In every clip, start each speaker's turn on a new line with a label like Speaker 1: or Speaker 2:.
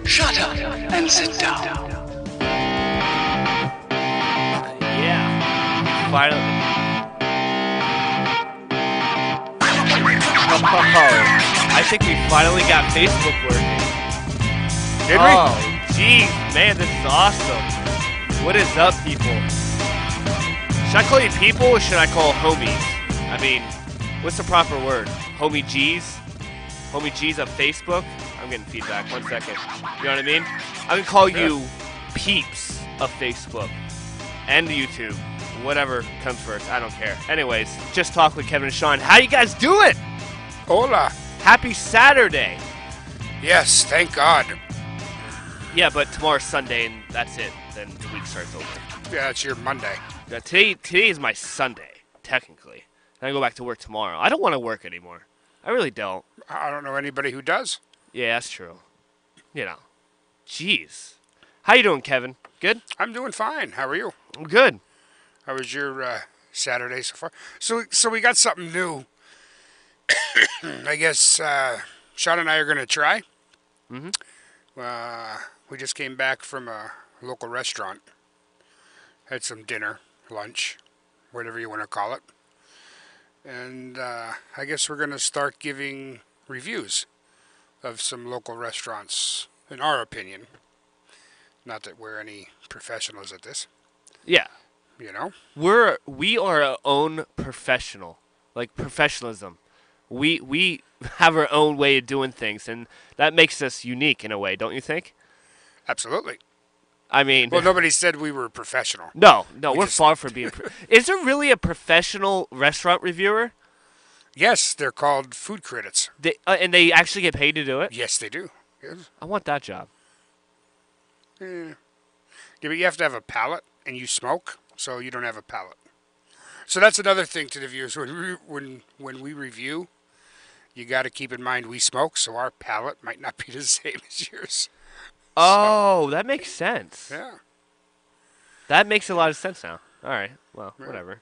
Speaker 1: Shut up and sit down.
Speaker 2: Yeah. Finally. Oh, I think we finally got Facebook working.
Speaker 3: Did we?
Speaker 2: Oh, geez, man, this is awesome. What is up, people? Should I call you people or should I call homies? I mean, what's the proper word? Homie G's? Homie G's on Facebook? I'm getting feedback. 1 second. You know what I mean? I'm going to call you peeps of Facebook and YouTube. Whatever comes first. I don't care. Anyways, just talk with Kevin and Shawn. How you guys doing?
Speaker 3: Hola.
Speaker 2: Happy Saturday.
Speaker 3: Yes, thank God.
Speaker 2: Yeah, but tomorrow's Sunday and that's it. Then the week starts over.
Speaker 3: Yeah, it's your Monday.
Speaker 2: Today is my Sunday, technically. And I go back to work tomorrow. I don't want to work anymore. I really don't.
Speaker 3: I don't know anybody who does.
Speaker 2: Yeah, that's true. You know. Jeez. How you doing, Kevin? Good?
Speaker 3: I'm doing fine. How are you?
Speaker 2: I'm good.
Speaker 3: How was your Saturday so far? So we got something new. I guess Shawn and I are going to try.
Speaker 2: Mm-hmm.
Speaker 3: We just came back from a local restaurant. Had some dinner, lunch, whatever you want to call it. And I guess we're going to start giving reviews of some local restaurants, in our opinion. Not that we're any professionals at this,
Speaker 2: Yeah.
Speaker 3: you know?
Speaker 2: We are our own professional. Like professionalism. We have our own way of doing things, and that makes us unique in a way, don't you think?
Speaker 3: Absolutely.
Speaker 2: I mean,
Speaker 3: Well, nobody said we were professional.
Speaker 2: no,
Speaker 3: we
Speaker 2: we're
Speaker 3: just-
Speaker 2: far from being. Is there really a professional restaurant reviewer?
Speaker 3: Yes, they're called food critics.
Speaker 2: And they actually get paid to do it?
Speaker 3: Yes, they do. Yes.
Speaker 2: I want that job.
Speaker 3: Yeah, but you have to have a palate, and you smoke, so you don't have a palate. So that's another thing to the viewers. When we review, you got to keep in mind we smoke, so our palate might not be the same as yours.
Speaker 2: Oh, that makes sense.
Speaker 3: Yeah.
Speaker 2: That makes a lot of sense now. All right. Well,
Speaker 3: Yeah.
Speaker 2: whatever.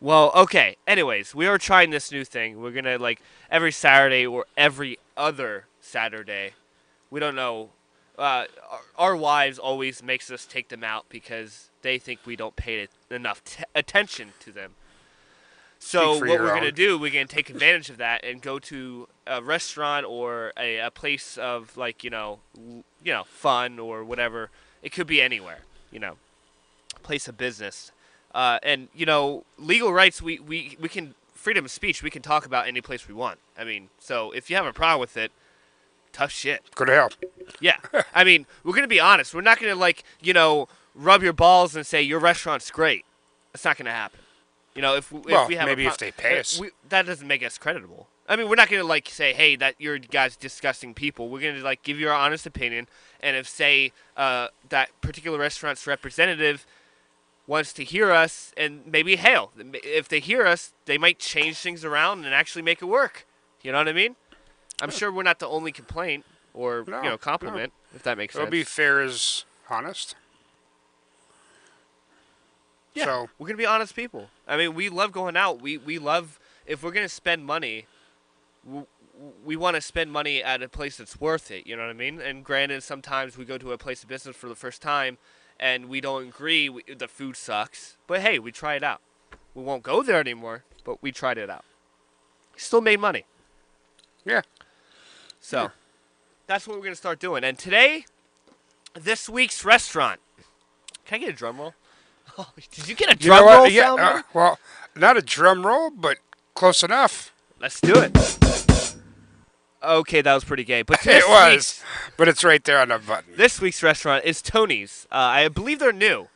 Speaker 2: Well, okay. Anyways, we are trying this new thing. We're going to, like, every Saturday or every other Saturday. We don't know. Our wives always makes us take them out because they think we don't pay enough attention to them. So
Speaker 3: Speak for
Speaker 2: what
Speaker 3: your
Speaker 2: we're going to
Speaker 3: own.
Speaker 2: do, we're going to take advantage of that and go to a restaurant or a place of, like, fun or whatever. It could be anywhere, place of business. And, legal rights, we can, freedom of speech, we can talk about any place we want. I mean, so if you have a problem with it, tough shit.
Speaker 3: Go to hell.
Speaker 2: Yeah. I mean, we're going to be honest. We're not going to, rub your balls and say your restaurant's great. That's not going to happen. If we have
Speaker 3: maybe if they pay us.
Speaker 2: that doesn't make us creditable. I mean, we're not going to, say, hey, that you're guys disgusting people. We're going to, give you our honest opinion. And if, say, that particular restaurant's representative wants to hear us, and maybe, hell, if they hear us, they might change things around and actually make it work. You know what I mean? I'm sure we're not the only complaint or,
Speaker 3: No,
Speaker 2: compliment, if that makes
Speaker 3: It'll
Speaker 2: sense.
Speaker 3: be fair as honest.
Speaker 2: Yeah,
Speaker 3: So,
Speaker 2: we're going to be honest people. I mean, we love going out. We love, if we're going to spend money, we want to spend money at a place that's worth it, you know what I mean? And granted, sometimes we go to a place of business for the first time and we don't agree, the food sucks. But hey, we try it out. We won't go there anymore, but we tried it out. Still made money.
Speaker 3: yeah.
Speaker 2: So, that's what we're going to start doing. And today, this week's restaurant. Can I get a drum roll? Oh, did you get a
Speaker 3: You know
Speaker 2: drum
Speaker 3: what?
Speaker 2: roll
Speaker 3: Yeah,
Speaker 2: sound? there?
Speaker 3: well, not a drum roll, but close enough.
Speaker 2: Let's do it. Okay, that was pretty gay. But
Speaker 3: It was, but it's right there on the button.
Speaker 2: This week's restaurant is Tony's. I believe they're new.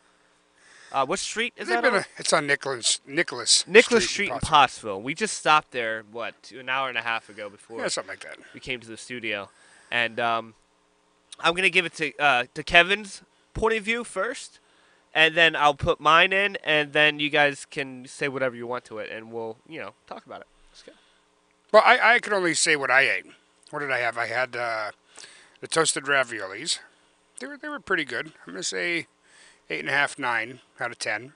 Speaker 2: What street is that on?
Speaker 3: It's on Nicholas
Speaker 2: Street in
Speaker 3: Pottsville.
Speaker 2: Pottsville. We just stopped there, an hour and a half ago before
Speaker 3: Yeah, something like that.
Speaker 2: we came to the studio. And I'm going to give it to Kevin's point of view first. And then I'll put mine in, and then you guys can say whatever you want to it, and we'll, talk about it. Let's go.
Speaker 3: Well, I can only say what I ate. What did I have? I had the toasted raviolis. They were pretty good. I'm gonna say 8.5, 9 out of 10.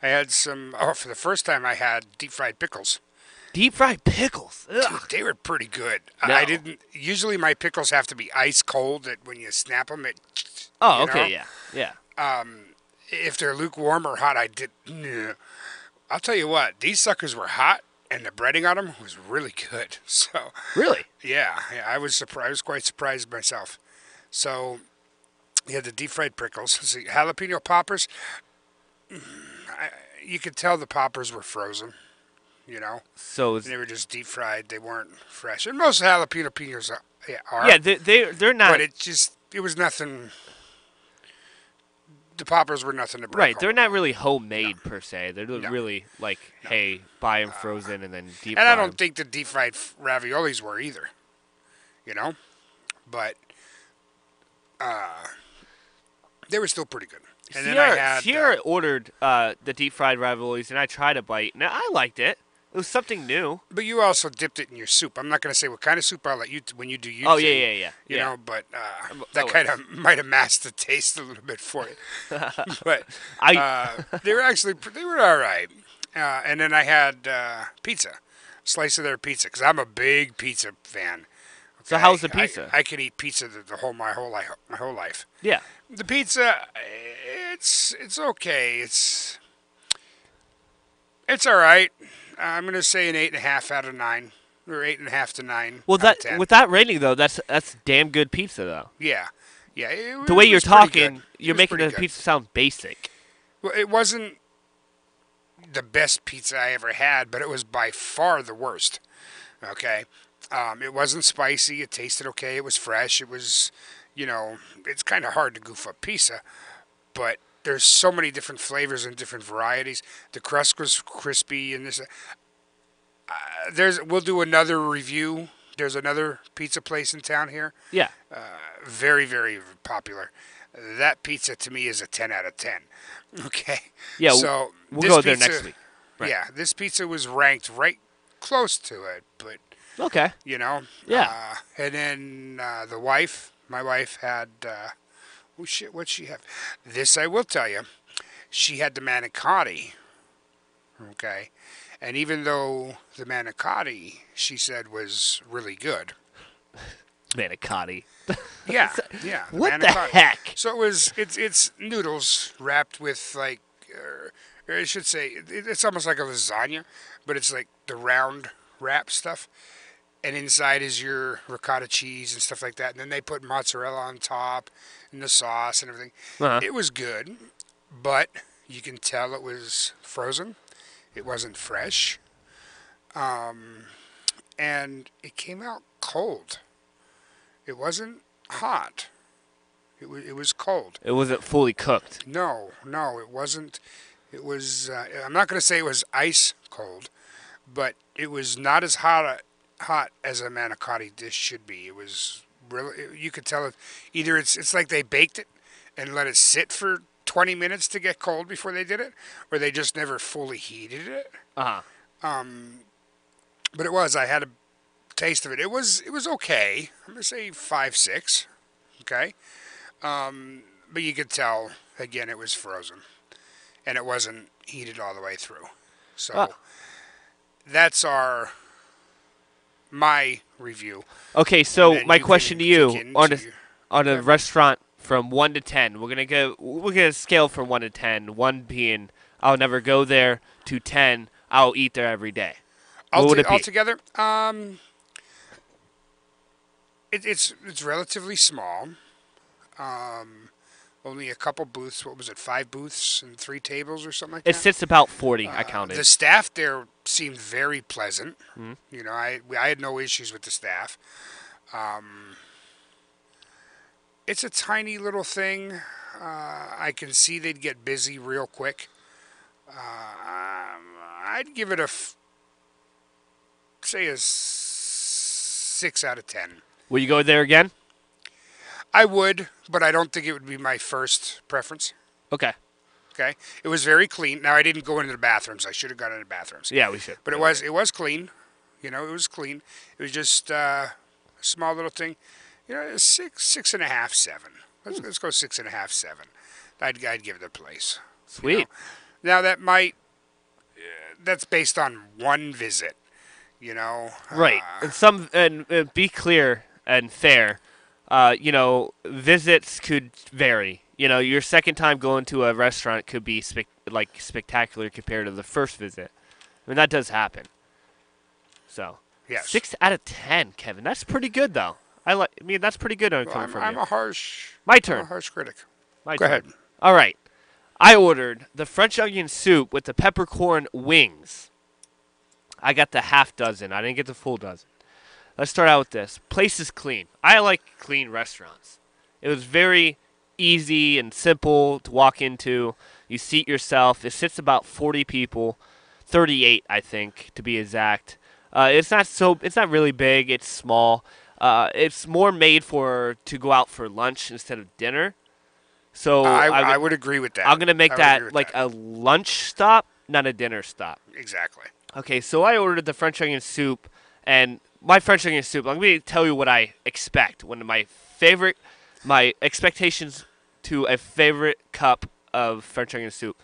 Speaker 3: I had some. Oh, for the first time, I had deep fried pickles.
Speaker 2: Deep fried pickles.
Speaker 3: Dude,
Speaker 2: Ugh.
Speaker 3: they were pretty good.
Speaker 2: No.
Speaker 3: I didn't. Usually, my pickles have to be ice cold. That when you snap them, it.
Speaker 2: Oh,
Speaker 3: you
Speaker 2: okay,
Speaker 3: know?
Speaker 2: yeah.
Speaker 3: If they're lukewarm or hot, I did. Nah. I'll tell you what. These suckers were hot, and the breading on them was really good. So.
Speaker 2: Really?
Speaker 3: Yeah, I was surprised. I was quite surprised myself. So. You had the deep fried pickles. See, jalapeno poppers. You could tell the poppers were frozen. You know.
Speaker 2: So
Speaker 3: They were just deep fried. They weren't fresh. And most jalapeno peppers are.
Speaker 2: yeah, they're not.
Speaker 3: But it was nothing. The poppers were nothing to break.
Speaker 2: Right, they're not really homemade per se. They're really like, hey, buy them frozen and then deep fry
Speaker 3: And I don't
Speaker 2: 'em.
Speaker 3: think the deep fried raviolis were either. You know? But they were still pretty good. And then I had
Speaker 2: Sierra ordered the deep fried raviolis, and I tried a bite. Now I liked it. It was something new.
Speaker 3: but you also dipped it in your soup. I'm not going to say what kind of soup. I'll let you when you do your
Speaker 2: Oh
Speaker 3: thing,
Speaker 2: yeah.
Speaker 3: You know, but
Speaker 2: that
Speaker 3: that
Speaker 2: was-
Speaker 3: kind of might have masked the taste a little bit for you. But they were all right. And then I had pizza, slice of their pizza, because I'm a big pizza fan.
Speaker 2: So how's the pizza?
Speaker 3: I could eat pizza my whole life.
Speaker 2: Yeah.
Speaker 3: The pizza, it's okay. It's all right. I'm gonna say an 8.5 out of 9, or 8.5 to 9.
Speaker 2: Well,
Speaker 3: out of 10.
Speaker 2: with that rating though, that's damn good pizza though.
Speaker 3: Yeah.
Speaker 2: The way
Speaker 3: it
Speaker 2: you're
Speaker 3: was pretty
Speaker 2: talking,
Speaker 3: good. It
Speaker 2: you're
Speaker 3: was
Speaker 2: making
Speaker 3: pretty
Speaker 2: the
Speaker 3: good.
Speaker 2: pizza sound basic.
Speaker 3: Well, it wasn't the best pizza I ever had, but it was by far the worst. Okay. It wasn't spicy. It tasted okay. It was fresh. It was, it's kind of hard to goof up pizza, but there's so many different flavors and different varieties. The crust was crispy, and we'll do another review. There's another pizza place in town here.
Speaker 2: Yeah.
Speaker 3: Very, very popular. That pizza to me is a 10 out of 10. Okay.
Speaker 2: Yeah.
Speaker 3: So
Speaker 2: we'll
Speaker 3: this
Speaker 2: go there
Speaker 3: pizza-
Speaker 2: next week. Right.
Speaker 3: Yeah, this pizza was ranked right close to it, but
Speaker 2: Okay.
Speaker 3: Yeah. And then my wife had, oh shit, what'd she have? This I will tell you. She had the manicotti. Okay. And even though the manicotti, she said, was really good.
Speaker 2: Manicotti.
Speaker 3: Yeah.
Speaker 2: What the
Speaker 3: manicotti.
Speaker 2: heck?
Speaker 3: So it's noodles wrapped with like, or I should say, it's almost like a lasagna, but it's like the round wrap stuff. And inside is your ricotta cheese and stuff like that. And then they put mozzarella on top and the sauce and everything.
Speaker 2: Uh-huh.
Speaker 3: It was good, but you can tell it was frozen. It wasn't fresh. And it came out cold. It wasn't hot. It was cold.
Speaker 2: It wasn't fully cooked.
Speaker 3: No, it wasn't. It was, I'm not going to say it was ice cold, but it was not as hot as a manicotti dish should be. It was really, you could tell it, either it's like they baked it and let it sit for 20 minutes to get cold before they did it, or they just never fully heated it.
Speaker 2: Uh-huh.
Speaker 3: But I had a taste of it. It was okay. I'm going to say 5, 6. Okay. But you could tell, again, it was frozen. And it wasn't heated all the way through. So that's my review.
Speaker 2: Okay, so
Speaker 3: And
Speaker 2: my
Speaker 3: you
Speaker 2: question to
Speaker 3: can
Speaker 2: you
Speaker 3: kick into
Speaker 2: on a restaurant from 1 to 10, we're gonna scale from 1 to 10. 1 being I'll never go there, to 10 I'll eat there every day. What would it be?
Speaker 3: Altogether, it's relatively small. Only a couple booths. What was it? 5 booths and 3 tables or something like that.
Speaker 2: It sits about 40. I counted.
Speaker 3: The staff there seemed very pleasant.
Speaker 2: Mm-hmm.
Speaker 3: I had no issues with the staff. It's a tiny little thing. I can see they'd get busy real quick. I'd give it say a 6 out of 10.
Speaker 2: Will you go there again?
Speaker 3: I would, but I don't think it would be my first preference.
Speaker 2: Okay.
Speaker 3: Okay, it was very clean. Now I didn't go into the bathrooms. I should have gone into the bathrooms.
Speaker 2: Yeah, we should.
Speaker 3: But it was clean. It was clean. It was just a small little thing. 6.5, 7. Let's go 6.5, 7. I'd give it a place.
Speaker 2: Sweet.
Speaker 3: Now that's based on one visit. You know.
Speaker 2: Right. And be clear and fair. Visits could vary. Your second time going to a restaurant could be spectacular compared to the first visit. I mean, that does happen. So,
Speaker 3: Yes.
Speaker 2: 6 out of 10, Kevin. That's pretty good, though. That's pretty good
Speaker 3: Well,
Speaker 2: coming from
Speaker 3: I'm
Speaker 2: you.
Speaker 3: a harsh.
Speaker 2: My turn.
Speaker 3: I'm a harsh critic.
Speaker 2: My
Speaker 3: Go
Speaker 2: turn.
Speaker 3: ahead.
Speaker 2: All right. I ordered the French onion soup with the peppercorn wings. I got the half dozen. I didn't get the full dozen. Let's start out with this. Place is clean. I like clean restaurants. It was very easy and simple to walk into. You seat yourself. It sits about 40 people, 38 I think to be exact. It's not really big. It's small. It's more made to go out for lunch instead of dinner. So
Speaker 3: I would agree with that.
Speaker 2: I'm gonna make that like a lunch stop, not a dinner stop.
Speaker 3: Exactly.
Speaker 2: Okay, so I ordered the French onion soup, and my French onion soup. Let me tell you what I expect. My expectations to a favorite cup of French onion soup.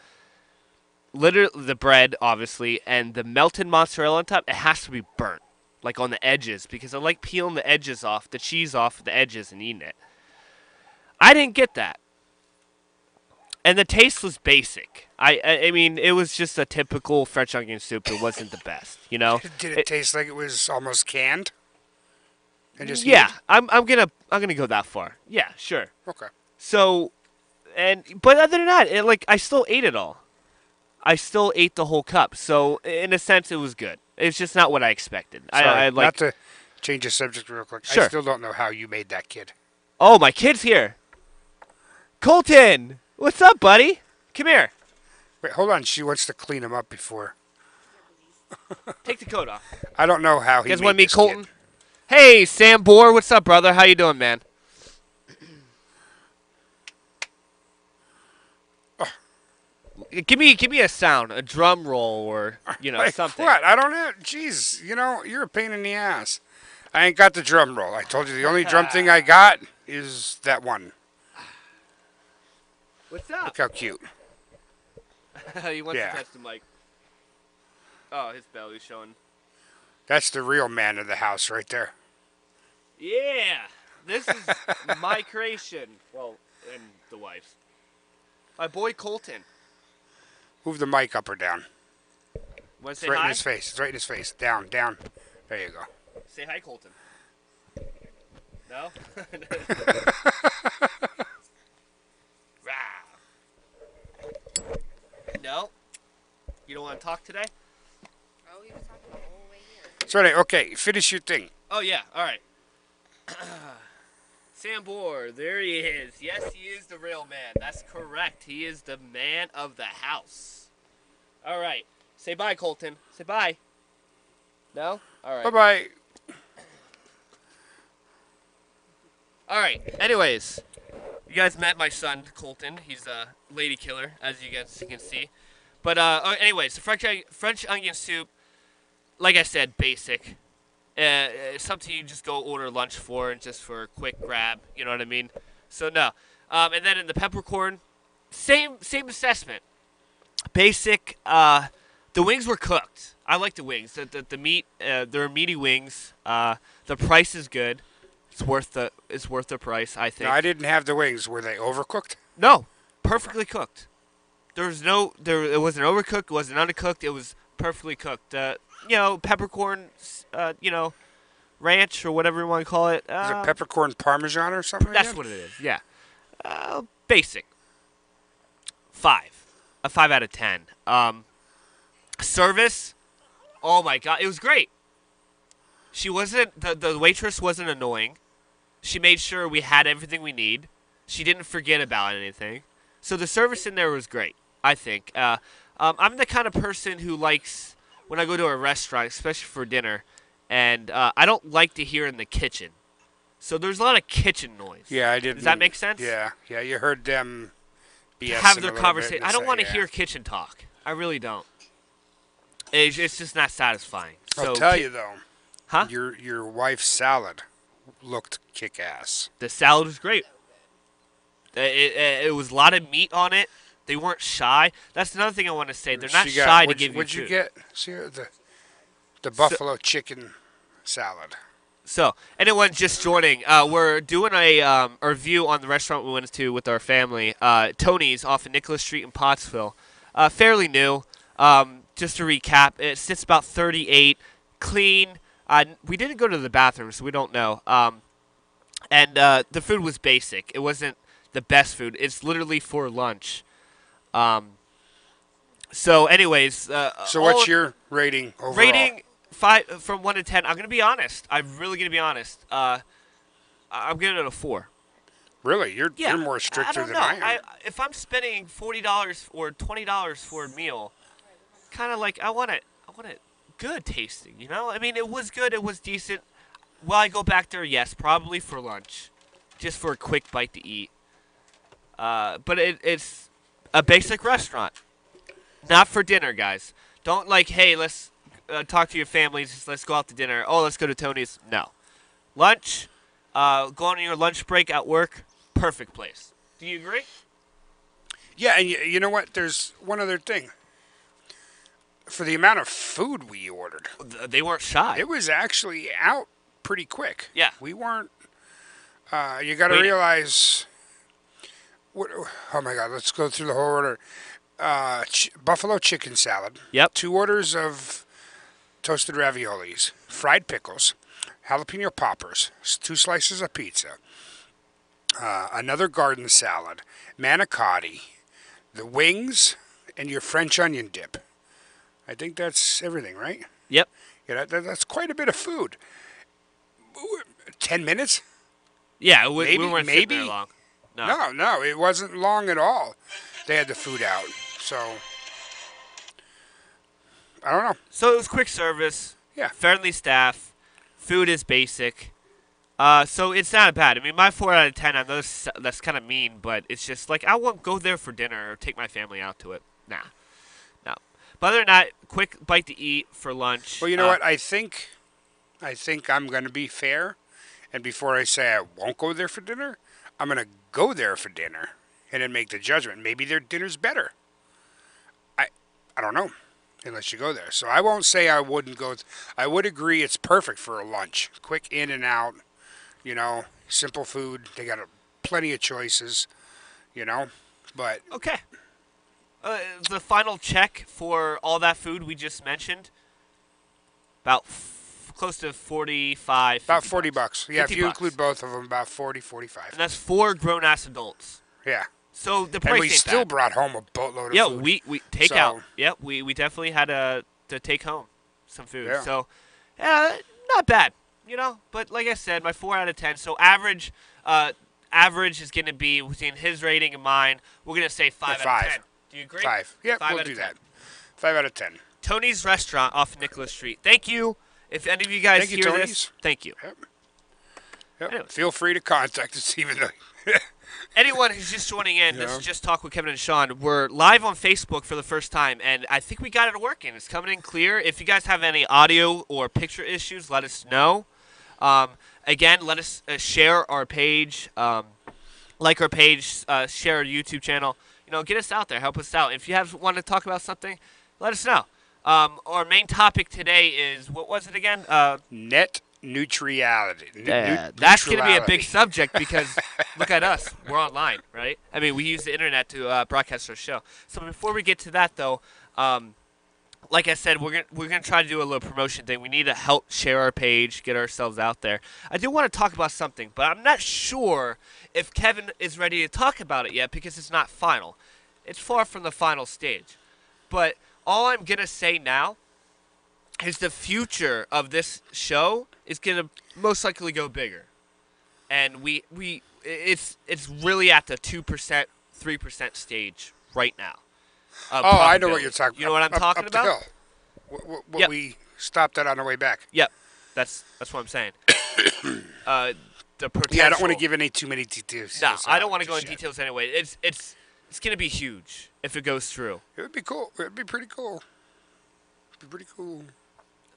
Speaker 2: Literally, the bread, obviously, and the melted mozzarella on top. It has to be burnt, like on the edges, because I like peeling the edges off, the cheese off the edges, and eating it. I didn't get that. And the taste was basic. I mean, it was just a typical French onion soup. It wasn't the best,
Speaker 3: Did it taste like it was almost canned? And just
Speaker 2: yeah, I'm gonna go that far. Yeah, sure.
Speaker 3: Okay.
Speaker 2: So, but other than that, I still ate it all. I still ate the whole cup. So in a sense, it was good. It's just not what I expected.
Speaker 3: Sorry, not to change the subject real quick.
Speaker 2: Sure.
Speaker 3: I still don't know how you made that kid.
Speaker 2: Oh, my kid's here. Colton, what's up, buddy? Come here.
Speaker 3: Wait, hold on. She wants to clean him up before.
Speaker 2: Take the coat off.
Speaker 3: I don't know how he
Speaker 2: You guys
Speaker 3: made
Speaker 2: want to meet
Speaker 3: this
Speaker 2: Colton?
Speaker 3: kid.
Speaker 2: Hey, Sam Bohr, what's up, brother? How you doing, man? Give me a sound, a drum roll, or
Speaker 3: Like
Speaker 2: something.
Speaker 3: what? I don't know. Jeez, you're a pain in the ass. I ain't got the drum roll. I told you the only drum thing I got is that one.
Speaker 2: What's up?
Speaker 3: Look how cute.
Speaker 2: He wants
Speaker 3: Yeah.
Speaker 2: to touch the mic. Oh, his belly's showing.
Speaker 3: That's the real man of the house right there.
Speaker 2: Yeah, this is my creation. Well, and the wife's. My boy Colton.
Speaker 3: Move the mic up or down.
Speaker 2: Want to
Speaker 3: It's
Speaker 2: say
Speaker 3: right in
Speaker 2: hi?
Speaker 3: his face. It's right in his face. Down, down. There you go.
Speaker 2: Say hi, Colton. No? No? You don't want to talk today?
Speaker 4: Oh, he was talking the whole way here.
Speaker 3: It's right. Okay, finish your thing.
Speaker 2: Oh, yeah. All right. Sam Bohr, there he is. Yes, he is the real man. That's correct. He is the man of the house. All right. Say bye, Colton. Say bye. No? All right.
Speaker 3: Bye-bye.
Speaker 2: All right. Anyways, you guys met my son, Colton. He's a lady killer, as you guys can see. But anyways, the French onion soup, like I said, basic. Something you just go order lunch for and just for a quick grab. You know what I mean? So no. And then in the peppercorn, same assessment. Basic. The wings were cooked. I like the wings. The meat. They're meaty wings. The price is good. It's worth the price, I think.
Speaker 3: No, I didn't have the wings. Were they overcooked?
Speaker 2: No, perfectly cooked. It wasn't overcooked. It wasn't undercooked. It was perfectly cooked. Peppercorn. Ranch or whatever you want to call it.
Speaker 3: Is it peppercorn parmesan or something? Like
Speaker 2: That's
Speaker 3: that?
Speaker 2: what it is. Yeah. Basic. 5. A 5 out of 10. Service. Oh my God, it was great. She wasn't the waitress wasn't annoying. She made sure we had everything we need. She didn't forget about anything. So the service in there was great, I think. I'm the kind of person who likes, when I go to a restaurant, especially for dinner, and I don't like to hear in the kitchen. So there's a lot of kitchen noise.
Speaker 3: Yeah, I didn't.
Speaker 2: Does that make sense?
Speaker 3: Yeah, you heard them BS
Speaker 2: Have their conversation. I don't want to
Speaker 3: yeah.
Speaker 2: hear kitchen talk. I really don't. It's just not satisfying. So
Speaker 3: I'll tell you though.
Speaker 2: Huh?
Speaker 3: Your wife's salad looked kick-ass.
Speaker 2: The salad was great. It was a lot of meat on it. They weren't shy. That's another thing I want to say. They're not shy to give you
Speaker 3: What'd
Speaker 2: food.
Speaker 3: you get? See, the The buffalo chicken salad.
Speaker 2: So, anyone just joining, we're doing a review on the restaurant we went to with our family, Tony's off of Nicholas Street in Pottsville. Fairly new. Just to recap, it sits about 38, clean. We didn't go to the bathroom, so we don't know. And the food was basic. It wasn't the best food. It's literally for lunch. So, anyways.
Speaker 3: So what's your rating overall?
Speaker 2: Rating 5 from 1 to 10. I'm gonna be honest. I'm really gonna be honest. I'm giving it a 4.
Speaker 3: Really, you're more stricter than I am.
Speaker 2: If I'm spending $40 or $20 for a meal, kind of like I want it good tasting. You know, I mean, it was good. It was decent. Will I go back there? Yes, probably for lunch, just for a quick bite to eat. But it's a basic restaurant, not for dinner, guys. Don't hey, let's talk to your families. Let's go out to dinner. Oh, let's go to Tony's. No. Lunch, go on your lunch break at work, perfect place. Do you agree?
Speaker 3: Yeah, and you know what? There's one other thing. For the amount of food we ordered,
Speaker 2: they weren't shy.
Speaker 3: it was actually out pretty quick.
Speaker 2: Yeah.
Speaker 3: We weren't. You got to realize. Oh my God! Let's go through the whole order. Buffalo chicken salad.
Speaker 2: Yep.
Speaker 3: 2 orders of toasted raviolis, fried pickles, jalapeno poppers, 2 slices of pizza, another garden salad, manicotti, the wings, and your French onion dip. I think that's everything, right?
Speaker 2: Yep.
Speaker 3: Yeah, that's quite a bit of food. 10 minutes?
Speaker 2: Yeah, we weren't sitting there long.
Speaker 3: No, it wasn't long at all. They had the food out, so I don't know.
Speaker 2: So it was quick service.
Speaker 3: Yeah.
Speaker 2: Friendly staff. Food is basic. So it's not bad. I mean, my 4 out of 10. I know that's kind of mean, but it's just I won't go there for dinner or take my family out to it. Nah, no. But other than that, quick bite to eat for lunch.
Speaker 3: Well, you know what? I think I'm going to be fair, and before I say I won't go there for dinner, I'm going to go there for dinner and then make the judgment. Maybe their dinner's better. I don't know unless you go there. So I won't say I wouldn't go. I would agree it's perfect for a lunch. Quick in and out, simple food. They got plenty of choices, but.
Speaker 2: Okay. The final check for all that food we just mentioned, about close to 45.
Speaker 3: About $40. Yeah, if you
Speaker 2: $50.
Speaker 3: include both of them, about 40, 45.
Speaker 2: And that's 4 grown-ass adults.
Speaker 3: Yeah.
Speaker 2: So the price
Speaker 3: And we
Speaker 2: ain't
Speaker 3: still
Speaker 2: bad.
Speaker 3: brought home a boatload of
Speaker 2: yeah,
Speaker 3: food.
Speaker 2: we take out. Yeah, we definitely had to take home some food.
Speaker 3: Yeah.
Speaker 2: So, not bad, But like I said, my 4 out of 10. So average is going to be between his rating and mine. We're going to say 5 out of 10. Do you agree?
Speaker 3: 5. Yeah,
Speaker 2: 5
Speaker 3: we'll
Speaker 2: out
Speaker 3: do
Speaker 2: of 10.
Speaker 3: that. 5 out of 10.
Speaker 2: Tony's Restaurant off Nicholas Street. Thank you. If any of you guys hear
Speaker 3: Tony's.
Speaker 2: this, thank you.
Speaker 3: Yep.
Speaker 2: Anyways.
Speaker 3: Feel free to contact us, even though.
Speaker 2: Anyone who's just joining in, this is Just Talk with Kevin and Shawn. We're live on Facebook for the first time, and I think we got it working. It's coming in clear. If you guys have any audio or picture issues, let us know. Again, let us share our page, like our page, share our YouTube channel. Get us out there. Help us out. If you want to talk about something, let us know. Our main topic today is, what was it again?
Speaker 3: Net neutrality.
Speaker 2: That's going to be a big subject because look at us. We're online, right? I mean, we use the internet to broadcast our show. So before we get to that, though, like I said, we're gonna try to do a little promotion thing. We need to help share our page, get ourselves out there. I do want to talk about something, but I'm not sure if Kevin is ready to talk about it yet because it's not final. It's far from the final stage. But all I'm gonna say now is the future of this show is gonna most likely go bigger, and it's really at the 2%, 3% stage right now.
Speaker 3: I know what you're talking about.
Speaker 2: You know what I'm talking
Speaker 3: up
Speaker 2: about?
Speaker 3: The hill. What we stopped at on the way back.
Speaker 2: Yep, that's what I'm saying. The potential.
Speaker 3: Yeah, I don't want to give any too many details.
Speaker 2: No, I don't want to go into details anyway. It's gonna be huge if it goes through.
Speaker 3: It would be cool. It would be pretty cool.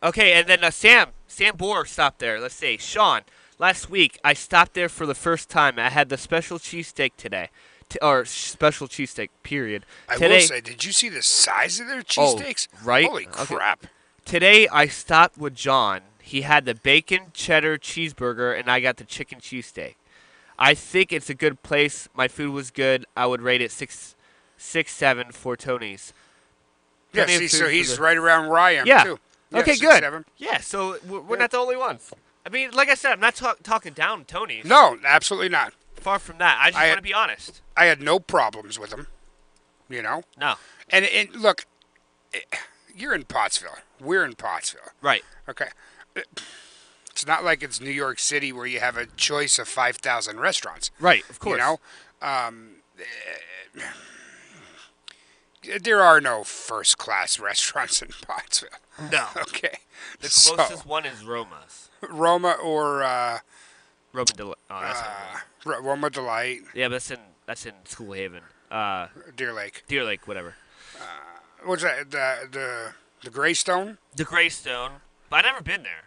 Speaker 2: Okay, and then Sam Bohr stopped there. Let's see, Shawn. Last week I stopped there for the first time. I had the special cheesesteak today. Or special cheesesteak, period.
Speaker 3: I will say, did you see the size of their cheesesteaks?
Speaker 2: Right?
Speaker 3: Holy crap.
Speaker 2: Today I stopped with John. He had the bacon cheddar cheeseburger, and I got the chicken cheesesteak. I think it's a good place. My food was good. I would rate it 6.7 for Tony's.
Speaker 3: Yeah,
Speaker 2: Plenty of
Speaker 3: see,
Speaker 2: food
Speaker 3: so
Speaker 2: for
Speaker 3: he's
Speaker 2: the-
Speaker 3: right around where I am,
Speaker 2: Yeah.
Speaker 3: too.
Speaker 2: Okay,
Speaker 3: 6,
Speaker 2: good.
Speaker 3: 7.
Speaker 2: Yeah, so we're
Speaker 3: Yeah.
Speaker 2: not the only ones. I mean, like I said, I'm not talking down Tony's.
Speaker 3: No, absolutely not.
Speaker 2: Far from that. I just want to be honest.
Speaker 3: I had no problems with him, you know?
Speaker 2: No.
Speaker 3: And look, you're in Pottsville. We're in Pottsville.
Speaker 2: Right.
Speaker 3: Okay. It's not like it's New York City where you have a choice of 5,000 restaurants.
Speaker 2: Right, of course.
Speaker 3: You know? There are no first-class restaurants in Pottsville.
Speaker 2: No.
Speaker 3: Okay.
Speaker 2: The closest one is Roma's.
Speaker 3: Roma or
Speaker 2: Roma Delight. Oh, that's not Roma.
Speaker 3: Roma Delight,
Speaker 2: Yeah, but that's in School Haven.
Speaker 3: Deer Lake.
Speaker 2: Deer Lake, whatever.
Speaker 3: What's that? The Greystone?
Speaker 2: The Greystone. But I've never been there.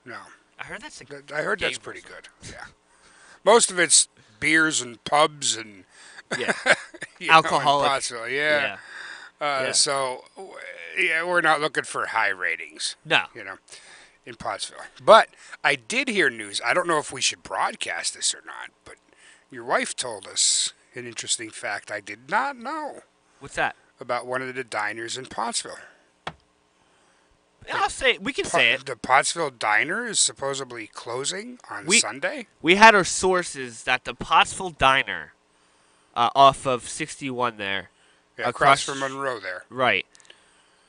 Speaker 3: No.
Speaker 2: I heard that's a
Speaker 3: I heard that's
Speaker 2: game
Speaker 3: pretty
Speaker 2: restaurant.
Speaker 3: good. Yeah. Most of it's beers and pubs and
Speaker 2: Yeah.
Speaker 3: you know, in
Speaker 2: Alcoholic.
Speaker 3: Pottsville. Yeah.
Speaker 2: Yeah.
Speaker 3: So, yeah, we're not looking for high ratings,
Speaker 2: No.
Speaker 3: you know, in Pottsville. But I did hear news. I don't know if we should broadcast this or not, but your wife told us an interesting fact I did not know
Speaker 2: What's that?
Speaker 3: about one of the diners in Pottsville.
Speaker 2: Yeah, I'll say we can say it.
Speaker 3: The Pottsville Diner is supposedly closing on Sunday.
Speaker 2: We had our sources that the Pottsville Diner, off of 61 there,
Speaker 3: Yeah, across from Monroe there.
Speaker 2: right,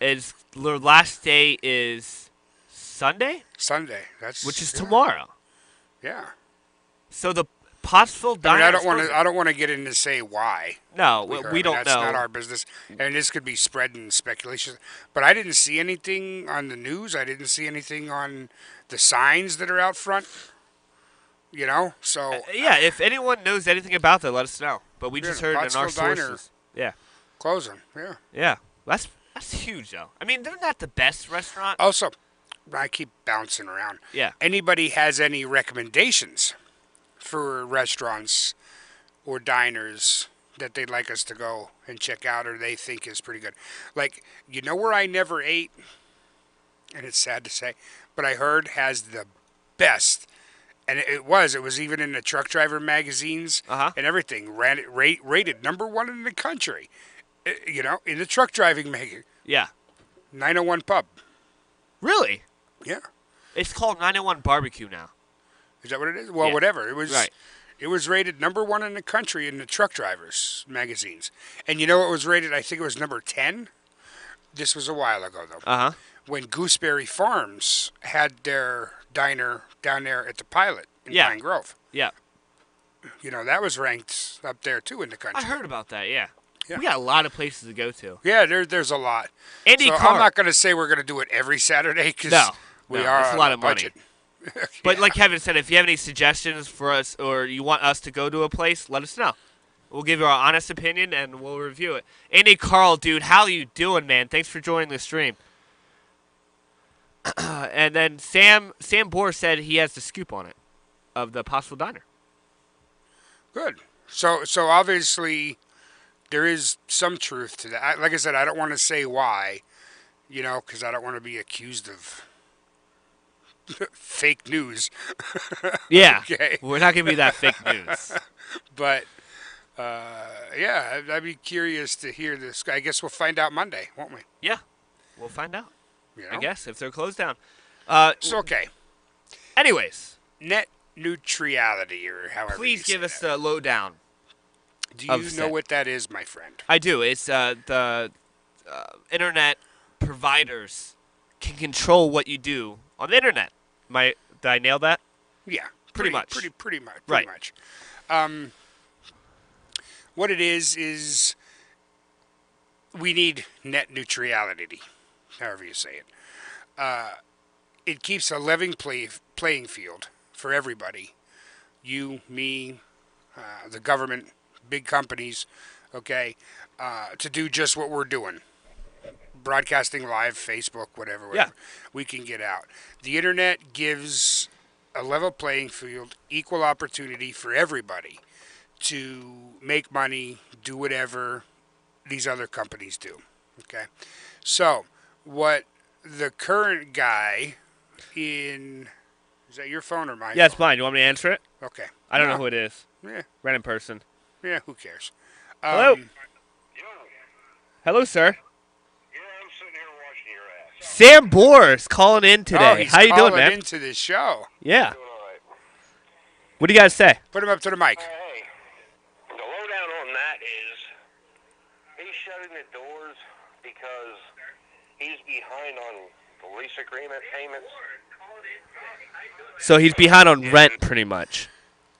Speaker 2: is their last day is Sunday,
Speaker 3: Sunday.
Speaker 2: which is tomorrow.
Speaker 3: Yeah.
Speaker 2: So the Pottsville
Speaker 3: I mean,
Speaker 2: Diner.
Speaker 3: I don't want to get in to say why.
Speaker 2: No,
Speaker 3: heard.
Speaker 2: we don't
Speaker 3: That's
Speaker 2: know.
Speaker 3: not our business, and this could be spreading speculation. But I didn't see anything on the news. I didn't see anything on the signs that are out front. You know, so
Speaker 2: Yeah, if anyone knows anything about that, let us know. But we just
Speaker 3: the
Speaker 2: heard in our
Speaker 3: Pottsville Diner.
Speaker 2: sources. Yeah,
Speaker 3: closing. Yeah.
Speaker 2: yeah, that's huge though. I mean, they're not the best restaurant.
Speaker 3: Also, I keep bouncing around.
Speaker 2: Yeah.
Speaker 3: Anybody has any recommendations for restaurants or diners that they'd like us to go and check out or they think is pretty good? Like, you know where I never ate, and it's sad to say, but I heard has the best, and it was even in the truck driver magazines and everything, rated number 1 in the country, you know, in the truck driving magazine.
Speaker 2: Yeah.
Speaker 3: 901 Pub.
Speaker 2: Really?
Speaker 3: Yeah.
Speaker 2: It's called 901 Barbecue now.
Speaker 3: Is that what it is? Well,
Speaker 2: Yeah.
Speaker 3: whatever. It was
Speaker 2: Right.
Speaker 3: It was rated number 1 in the country in the truck drivers magazines. And you know what was rated? I think it was number 10. This was a while ago, though. When Gooseberry Farms had their diner down there at the Pilot in Pine Grove.
Speaker 2: Yeah.
Speaker 3: You know, that was ranked up there, too, in the country.
Speaker 2: I heard about that, yeah.
Speaker 3: Yeah.
Speaker 2: We got a lot of places to go to.
Speaker 3: Yeah, there's a lot.
Speaker 2: Andy
Speaker 3: so
Speaker 2: Carr.
Speaker 3: I'm not going to say we're going to do it every Saturday because we
Speaker 2: no,
Speaker 3: are
Speaker 2: it's a
Speaker 3: on
Speaker 2: lot
Speaker 3: a
Speaker 2: of money.
Speaker 3: budget.
Speaker 2: But like Kevin said, if you have any suggestions for us or you want us to go to a place, let us know. We'll give you our honest opinion and we'll review it. Andy Carl, dude, how you doing, man? Thanks for joining the stream. And then Sam Bohr said he has the scoop on it of the Pottsville Diner.
Speaker 3: Good. So obviously there is some truth to that. Like I said, I don't want to say why, you know, because I don't want to be accused of fake news.
Speaker 2: Yeah.
Speaker 3: Okay.
Speaker 2: We're not going to be that fake news.
Speaker 3: But, yeah, I'd be curious to hear this. I guess we'll find out Monday, won't we?
Speaker 2: Yeah. We'll find out.
Speaker 3: You know?
Speaker 2: I guess, if they're closed down.
Speaker 3: So, okay.
Speaker 2: Anyways.
Speaker 3: Net neutrality, or however
Speaker 2: Please
Speaker 3: you
Speaker 2: give
Speaker 3: say
Speaker 2: us
Speaker 3: that.
Speaker 2: the lowdown.
Speaker 3: Do you know what that is, my friend?
Speaker 2: I do. It's the internet providers can control what you do on the internet. Did I nail that?
Speaker 3: Yeah.
Speaker 2: Pretty much.
Speaker 3: Pretty much.
Speaker 2: Right.
Speaker 3: Much. What it is we need net neutrality, however you say it. It keeps a level playing field for everybody. You, me, the government, big companies, okay, to do just what we're doing. Broadcasting live, Facebook, whatever.
Speaker 2: Yeah.
Speaker 3: We can get out. The internet gives a level playing field, equal opportunity for everybody to make money, do whatever these other companies do. Okay. So what the current guy in... Is that your phone or mine?
Speaker 2: Yeah, it's mine. You want me to answer it?
Speaker 3: Okay.
Speaker 2: I don't know
Speaker 3: No.
Speaker 2: who it is.
Speaker 3: Yeah,
Speaker 2: Random person.
Speaker 3: yeah, who cares?
Speaker 2: Hello?
Speaker 5: Yo,
Speaker 2: Hello, sir.
Speaker 5: yeah, I'm sitting here watching your ass.
Speaker 2: Sam Boer's calling in today.
Speaker 3: Oh, he's
Speaker 2: How you doing,
Speaker 3: calling
Speaker 2: man?
Speaker 3: into the show.
Speaker 2: Yeah.
Speaker 5: Doing all right.
Speaker 2: What do you guys say?
Speaker 3: Put him up to the mic.
Speaker 5: Hey, the lowdown on that is he's shutting the doors because he's behind on the lease agreement payments.
Speaker 2: So he's behind on rent, pretty much.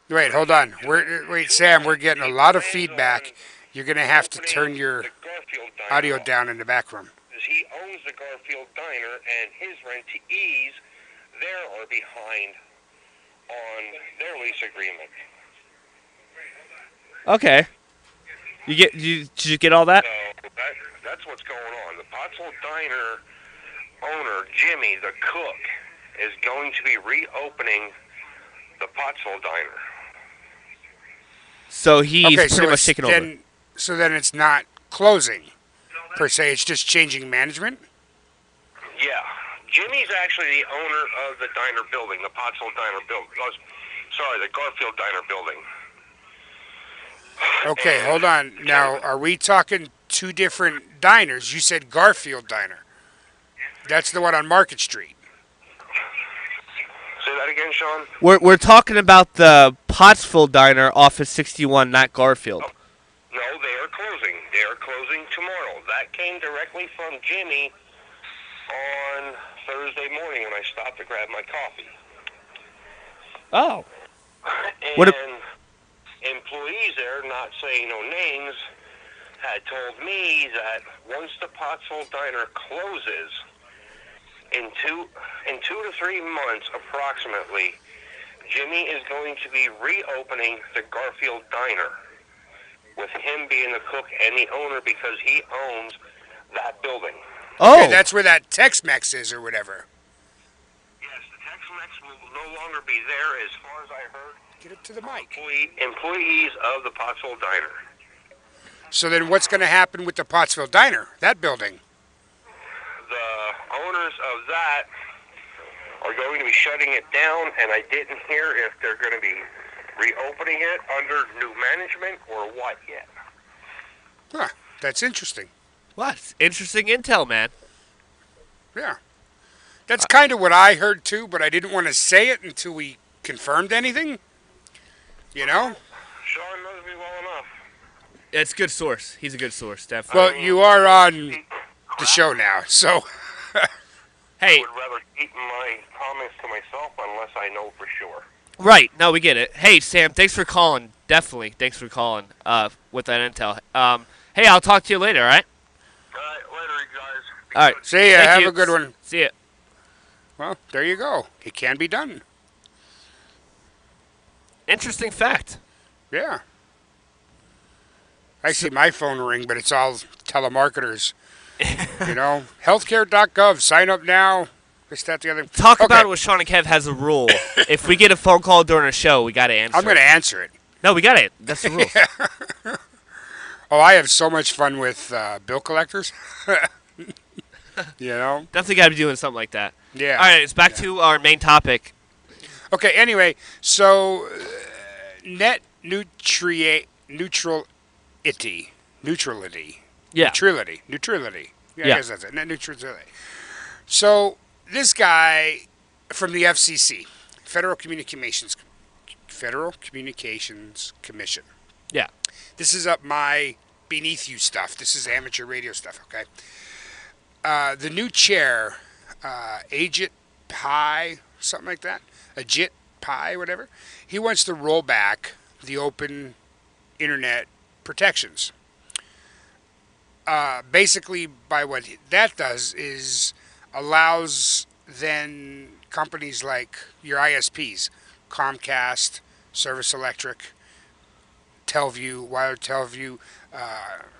Speaker 3: Wait, hold on. Wait, Sam, we're getting a lot of feedback. You're going to have to turn your
Speaker 5: The Garfield Diner
Speaker 3: audio
Speaker 5: off.
Speaker 3: down in the back room.
Speaker 5: He owns the Garfield Diner, and his rentees there are behind on their lease agreement.
Speaker 2: Okay. Did you get all that?
Speaker 5: So that's what's going on. The Pottsville Diner owner, Jimmy, the cook, is going to be reopening the Pottsville Diner.
Speaker 2: So he's
Speaker 3: Okay,
Speaker 2: pretty much
Speaker 3: it's
Speaker 2: taking over.
Speaker 3: then, so then it's not closing, per se. It's just changing management?
Speaker 5: Yeah. Jimmy's actually the owner of the diner building, the Pottsville Diner building. Oh, sorry, the Garfield Diner building.
Speaker 3: Okay, hold on. Now, are we talking two different diners? You said Garfield Diner. That's the one on Market Street.
Speaker 5: Say that again, Sean?
Speaker 2: We're talking about the Pottsville Diner off of 61, not Garfield.
Speaker 5: No, they are closing. They are closing tomorrow. That came directly from Jimmy on Thursday morning when I stopped to grab my coffee.
Speaker 2: Oh.
Speaker 5: And
Speaker 2: What
Speaker 5: employees there, not saying no names, had told me that once the Pottsville Diner closes, in two to 3 months approximately, Jimmy is going to be reopening the Garfield Diner, with him being the cook and the owner because he owns that building.
Speaker 2: Oh.
Speaker 3: Okay, that's where that Tex-Mex is or whatever.
Speaker 5: Yes, the Tex-Mex will no longer be there as far as I heard.
Speaker 3: Get up to the mic.
Speaker 5: Employees of the Pottsville Diner.
Speaker 3: So then what's going to happen with the Pottsville Diner, that building?
Speaker 5: The owners of that are going to be shutting it down, and I didn't hear if they're going to be reopening it under new management or what yet.
Speaker 3: Huh, that's interesting.
Speaker 2: What? Interesting intel, man.
Speaker 3: Yeah. That's kind of what I heard too, but I didn't want to say it until we confirmed anything. You know?
Speaker 5: Sean knows me well enough.
Speaker 2: It's a good source. He's a good source, definitely.
Speaker 3: Well, you are on the show now, so...
Speaker 2: Hey,
Speaker 5: I would rather keep my comments to myself unless I know for sure.
Speaker 2: right. No, we get it. Hey, Sam, thanks for calling. Definitely. Thanks for calling with that intel. Hey, I'll talk to you later, all right?
Speaker 5: All right, later, you guys. Be
Speaker 2: All right.
Speaker 5: good.
Speaker 3: See ya,
Speaker 2: Thank
Speaker 3: have
Speaker 2: you.
Speaker 3: a good one.
Speaker 2: See ya.
Speaker 3: Well, there you go. It can be done.
Speaker 2: Interesting fact.
Speaker 3: Yeah. I see my phone ring, but it's all telemarketers. You know, healthcare.gov, sign up now. This, that, the other.
Speaker 2: Talk
Speaker 3: Okay,
Speaker 2: about it with Shawn and Kev has a rule. If we get a phone call during a show, we got to answer.
Speaker 3: I'm going to answer it.
Speaker 2: No, we got it. That's the rule.
Speaker 3: Oh, I have so much fun with bill collectors. You know?
Speaker 2: Definitely got to be doing something like that.
Speaker 3: Yeah.
Speaker 2: All right, it's back to our main topic.
Speaker 3: Okay, anyway, so net neutrality.
Speaker 2: Yeah.
Speaker 3: Neutrality. Yeah,
Speaker 2: Yeah.
Speaker 3: I guess that's it. Net neutrality. So this guy from the FCC, Federal Communications Commission.
Speaker 2: Yeah.
Speaker 3: This is up my beneath you stuff. This is amateur radio stuff, okay? The new chair, Ajit Pai, something like that. Ajit Pai, whatever. He wants to roll back the open internet protections. Basically, by what that does is allows then companies like your ISPs, Comcast, Service Electric, Telview, Wired Telview,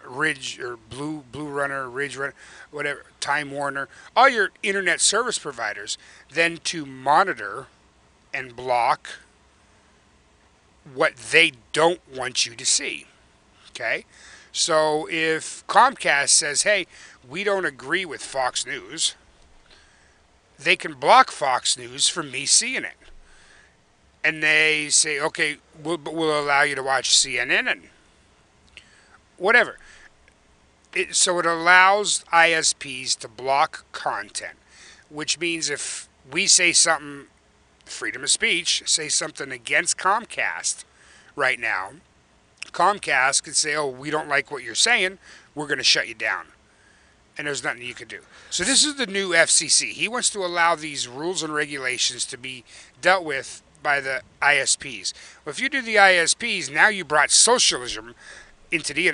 Speaker 3: Ridge or Blue Runner, Ridge Runner, whatever, Time Warner, all your internet service providers, then to monitor and block what they don't want you to see. Okay? So if Comcast says, hey, we don't agree with Fox News, they can block Fox News from me seeing it. And they say, okay, we'll allow you to watch CNN and whatever. So it allows ISPs to block content, which means if we say something, freedom of speech, say something against Comcast right now, Comcast could say, oh, we don't like what you're saying, we're going to shut you down. And there's nothing you can do. So this is the new FCC. He wants to allow these rules and regulations to be dealt with by the ISPs. Well, if you do the ISPs, now you brought socialism into the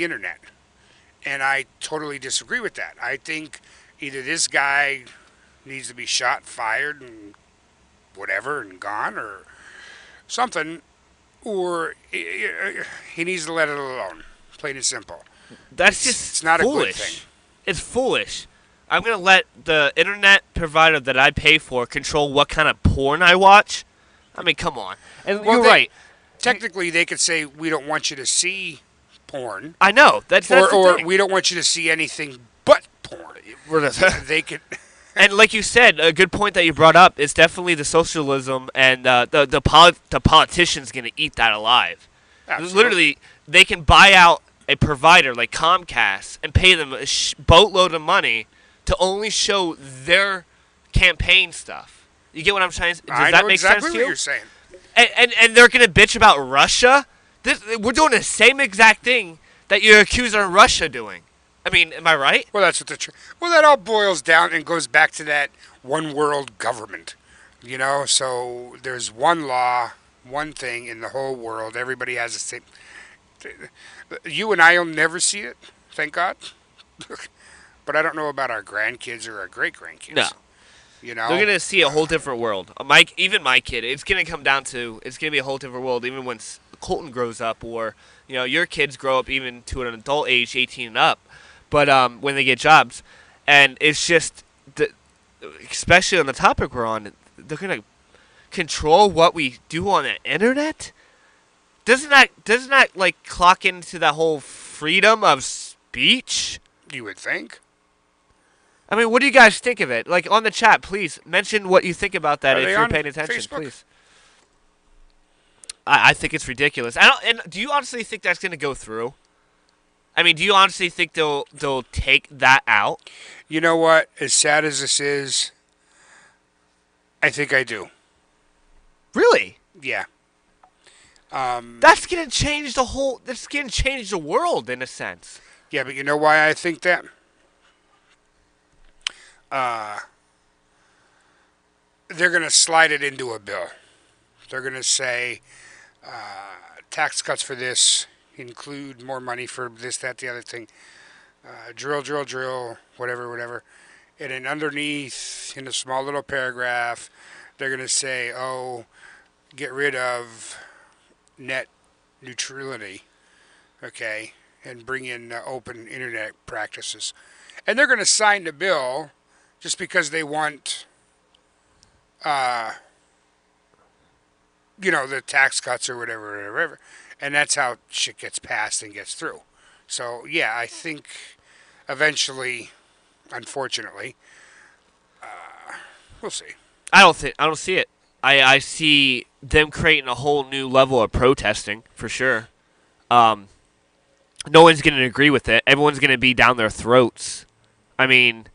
Speaker 3: internet. And I totally disagree with that. I think either this guy needs to be shot, fired, and whatever, and gone, or something, or he needs to let it alone. Plain and simple.
Speaker 2: It's
Speaker 3: not
Speaker 2: foolish.
Speaker 3: A good thing.
Speaker 2: It's foolish. I'm going to let the internet provider that I pay for control what kind of porn I watch? I mean, come on. And you're right.
Speaker 3: Technically, they could say, we don't want you to see porn.
Speaker 2: I know. That's
Speaker 3: or we don't want you to see anything but porn. They could...
Speaker 2: And like you said, a good point that you brought up is definitely the socialism, and the politicians going to eat that alive.
Speaker 3: Absolutely.
Speaker 2: Literally, they can buy out a provider like Comcast and pay them a boatload of money to only show their campaign stuff. You get what I'm trying to say? Does that make
Speaker 3: exactly
Speaker 2: sense to
Speaker 3: what
Speaker 2: you?
Speaker 3: You're saying.
Speaker 2: And they're going to bitch about Russia? We're doing the same exact thing that you're accusing Russia doing. I mean, am I right?
Speaker 3: Well, that's what well, that all boils down and goes back to that one world government. You know, so there's one law, one thing in the whole world. Everybody has the same. You and I will never see it, thank God. But I don't know about our grandkids or our great-grandkids.
Speaker 2: No.
Speaker 3: You know?
Speaker 2: They're going to see a whole different world. Even my kid, it's going to come down to, it's going to be a whole different world even when Colton grows up, or, you know, your kids grow up even to an adult age, 18 and up. But when they get jobs, and it's just, especially on the topic we're on, they're going to control what we do on the internet? Doesn't that like clock into that whole freedom of speech?
Speaker 3: You would think.
Speaker 2: I mean, what do you guys think of it? Like, on the chat, please mention what you think about that.
Speaker 3: Are
Speaker 2: if
Speaker 3: they
Speaker 2: you're
Speaker 3: on
Speaker 2: paying attention,
Speaker 3: Facebook?
Speaker 2: please. I think it's ridiculous. And do you honestly think that's going to go through? I mean, do you honestly think they'll take that out?
Speaker 3: You know what? As sad as this is, I think I do.
Speaker 2: Really?
Speaker 3: Yeah.
Speaker 2: That's going to change the whole... That's going to change the world, in a sense.
Speaker 3: Yeah, but you know why I think that? They're going to slide it into a bill. They're going to say, tax cuts for this include more money for this, that, the other thing. Drill, whatever. And then underneath, in a small little paragraph, they're going to say, oh, get rid of net neutrality, okay, and bring in open internet practices. And they're going to sign the bill just because they want, the tax cuts or whatever. And that's how shit gets passed and gets through. So, yeah, I think eventually, unfortunately, we'll see.
Speaker 2: I don't see it. I see them creating a whole new level of protesting, for sure. No one's going to agree with it. Everyone's going to be down their throats. I mean,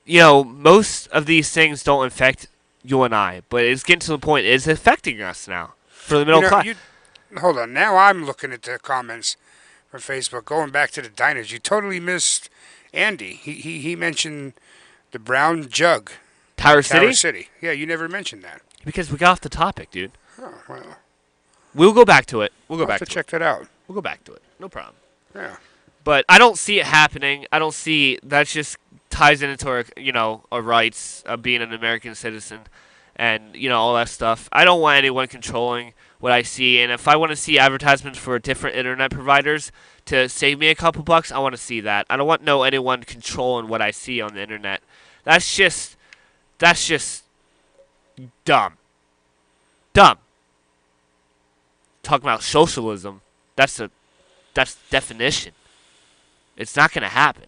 Speaker 2: most of these things don't affect you and I, but it's getting to the point it's affecting us now for the middle class.
Speaker 3: Hold on. Now I'm looking at the comments from Facebook. Going back to the diners, you totally missed Andy. He mentioned the brown jug.
Speaker 2: Tower
Speaker 3: City? Yeah, you never mentioned that.
Speaker 2: Because we got off the topic, dude.
Speaker 3: Oh, well.
Speaker 2: We'll go back to it. We'll go back to
Speaker 3: check that out.
Speaker 2: We'll go back to it. No problem.
Speaker 3: Yeah.
Speaker 2: But I don't see it happening. I don't see that just ties into our rights of being an American citizen and, all that stuff. I don't want anyone controlling what I see. And if I want to see advertisements for different internet providers to save me a couple bucks, I want to see that. I don't want anyone controlling what I see on the internet. That's just dumb. Dumb. Talking about socialism, that's definition. It's not going to happen.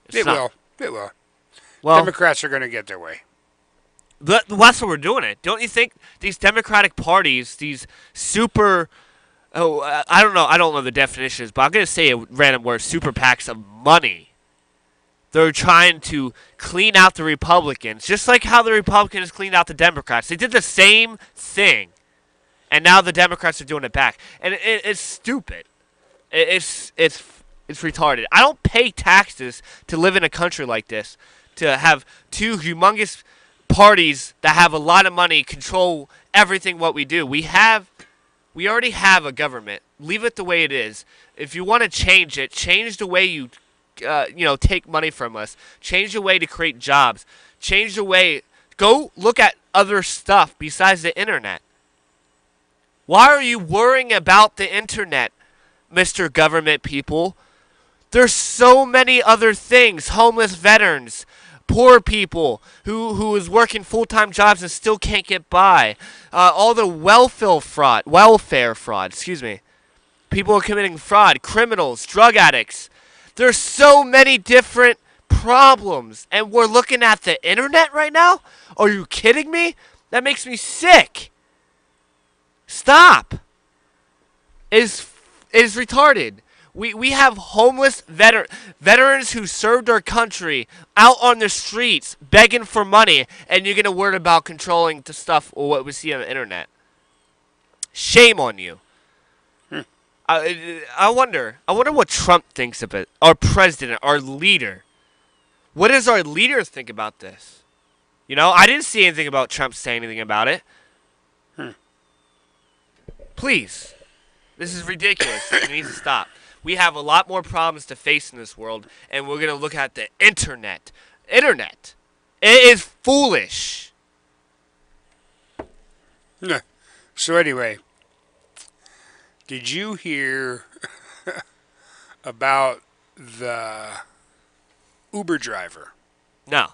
Speaker 3: It will.
Speaker 2: Well,
Speaker 3: Democrats are going to get their way.
Speaker 2: that's what we're doing it. Don't you think these Democratic parties, these super, I don't know the definitions, but I'm going to say a random word, super PACs of money. They're trying to clean out the Republicans, just like how the Republicans cleaned out the Democrats. They did the same thing, and now the Democrats are doing it back. And it's stupid. It's retarded. I don't pay taxes to live in a country like this, to have two humongous parties that have a lot of money control everything what we do. We already have a government. Leave it the way it is. If you want to change it, change the way you take money from us. Change the way to create jobs. Change the way. Go look at other stuff besides the internet. Why are you worrying about the internet, Mr. Government people? There's so many other things. Homeless veterans, poor people who is working full-time jobs and still can't get by. All the welfare fraud. Excuse me. People are committing fraud. Criminals, drug addicts. There's so many different problems, and we're looking at the internet right now? Are you kidding me? That makes me sick. Stop. It is retarded. We have homeless veterans who served our country out on the streets begging for money, and you're going to worry about controlling the stuff or what we see on the internet. Shame on you. I wonder what Trump thinks of it. Our president, our leader. What does our leader think about this? I didn't see anything about Trump saying anything about it. Please. This is ridiculous. It needs to stop. We have a lot more problems to face in this world, and we're going to look at the internet. Internet. It is foolish.
Speaker 3: So anyway, did you hear about the Uber driver?
Speaker 2: No.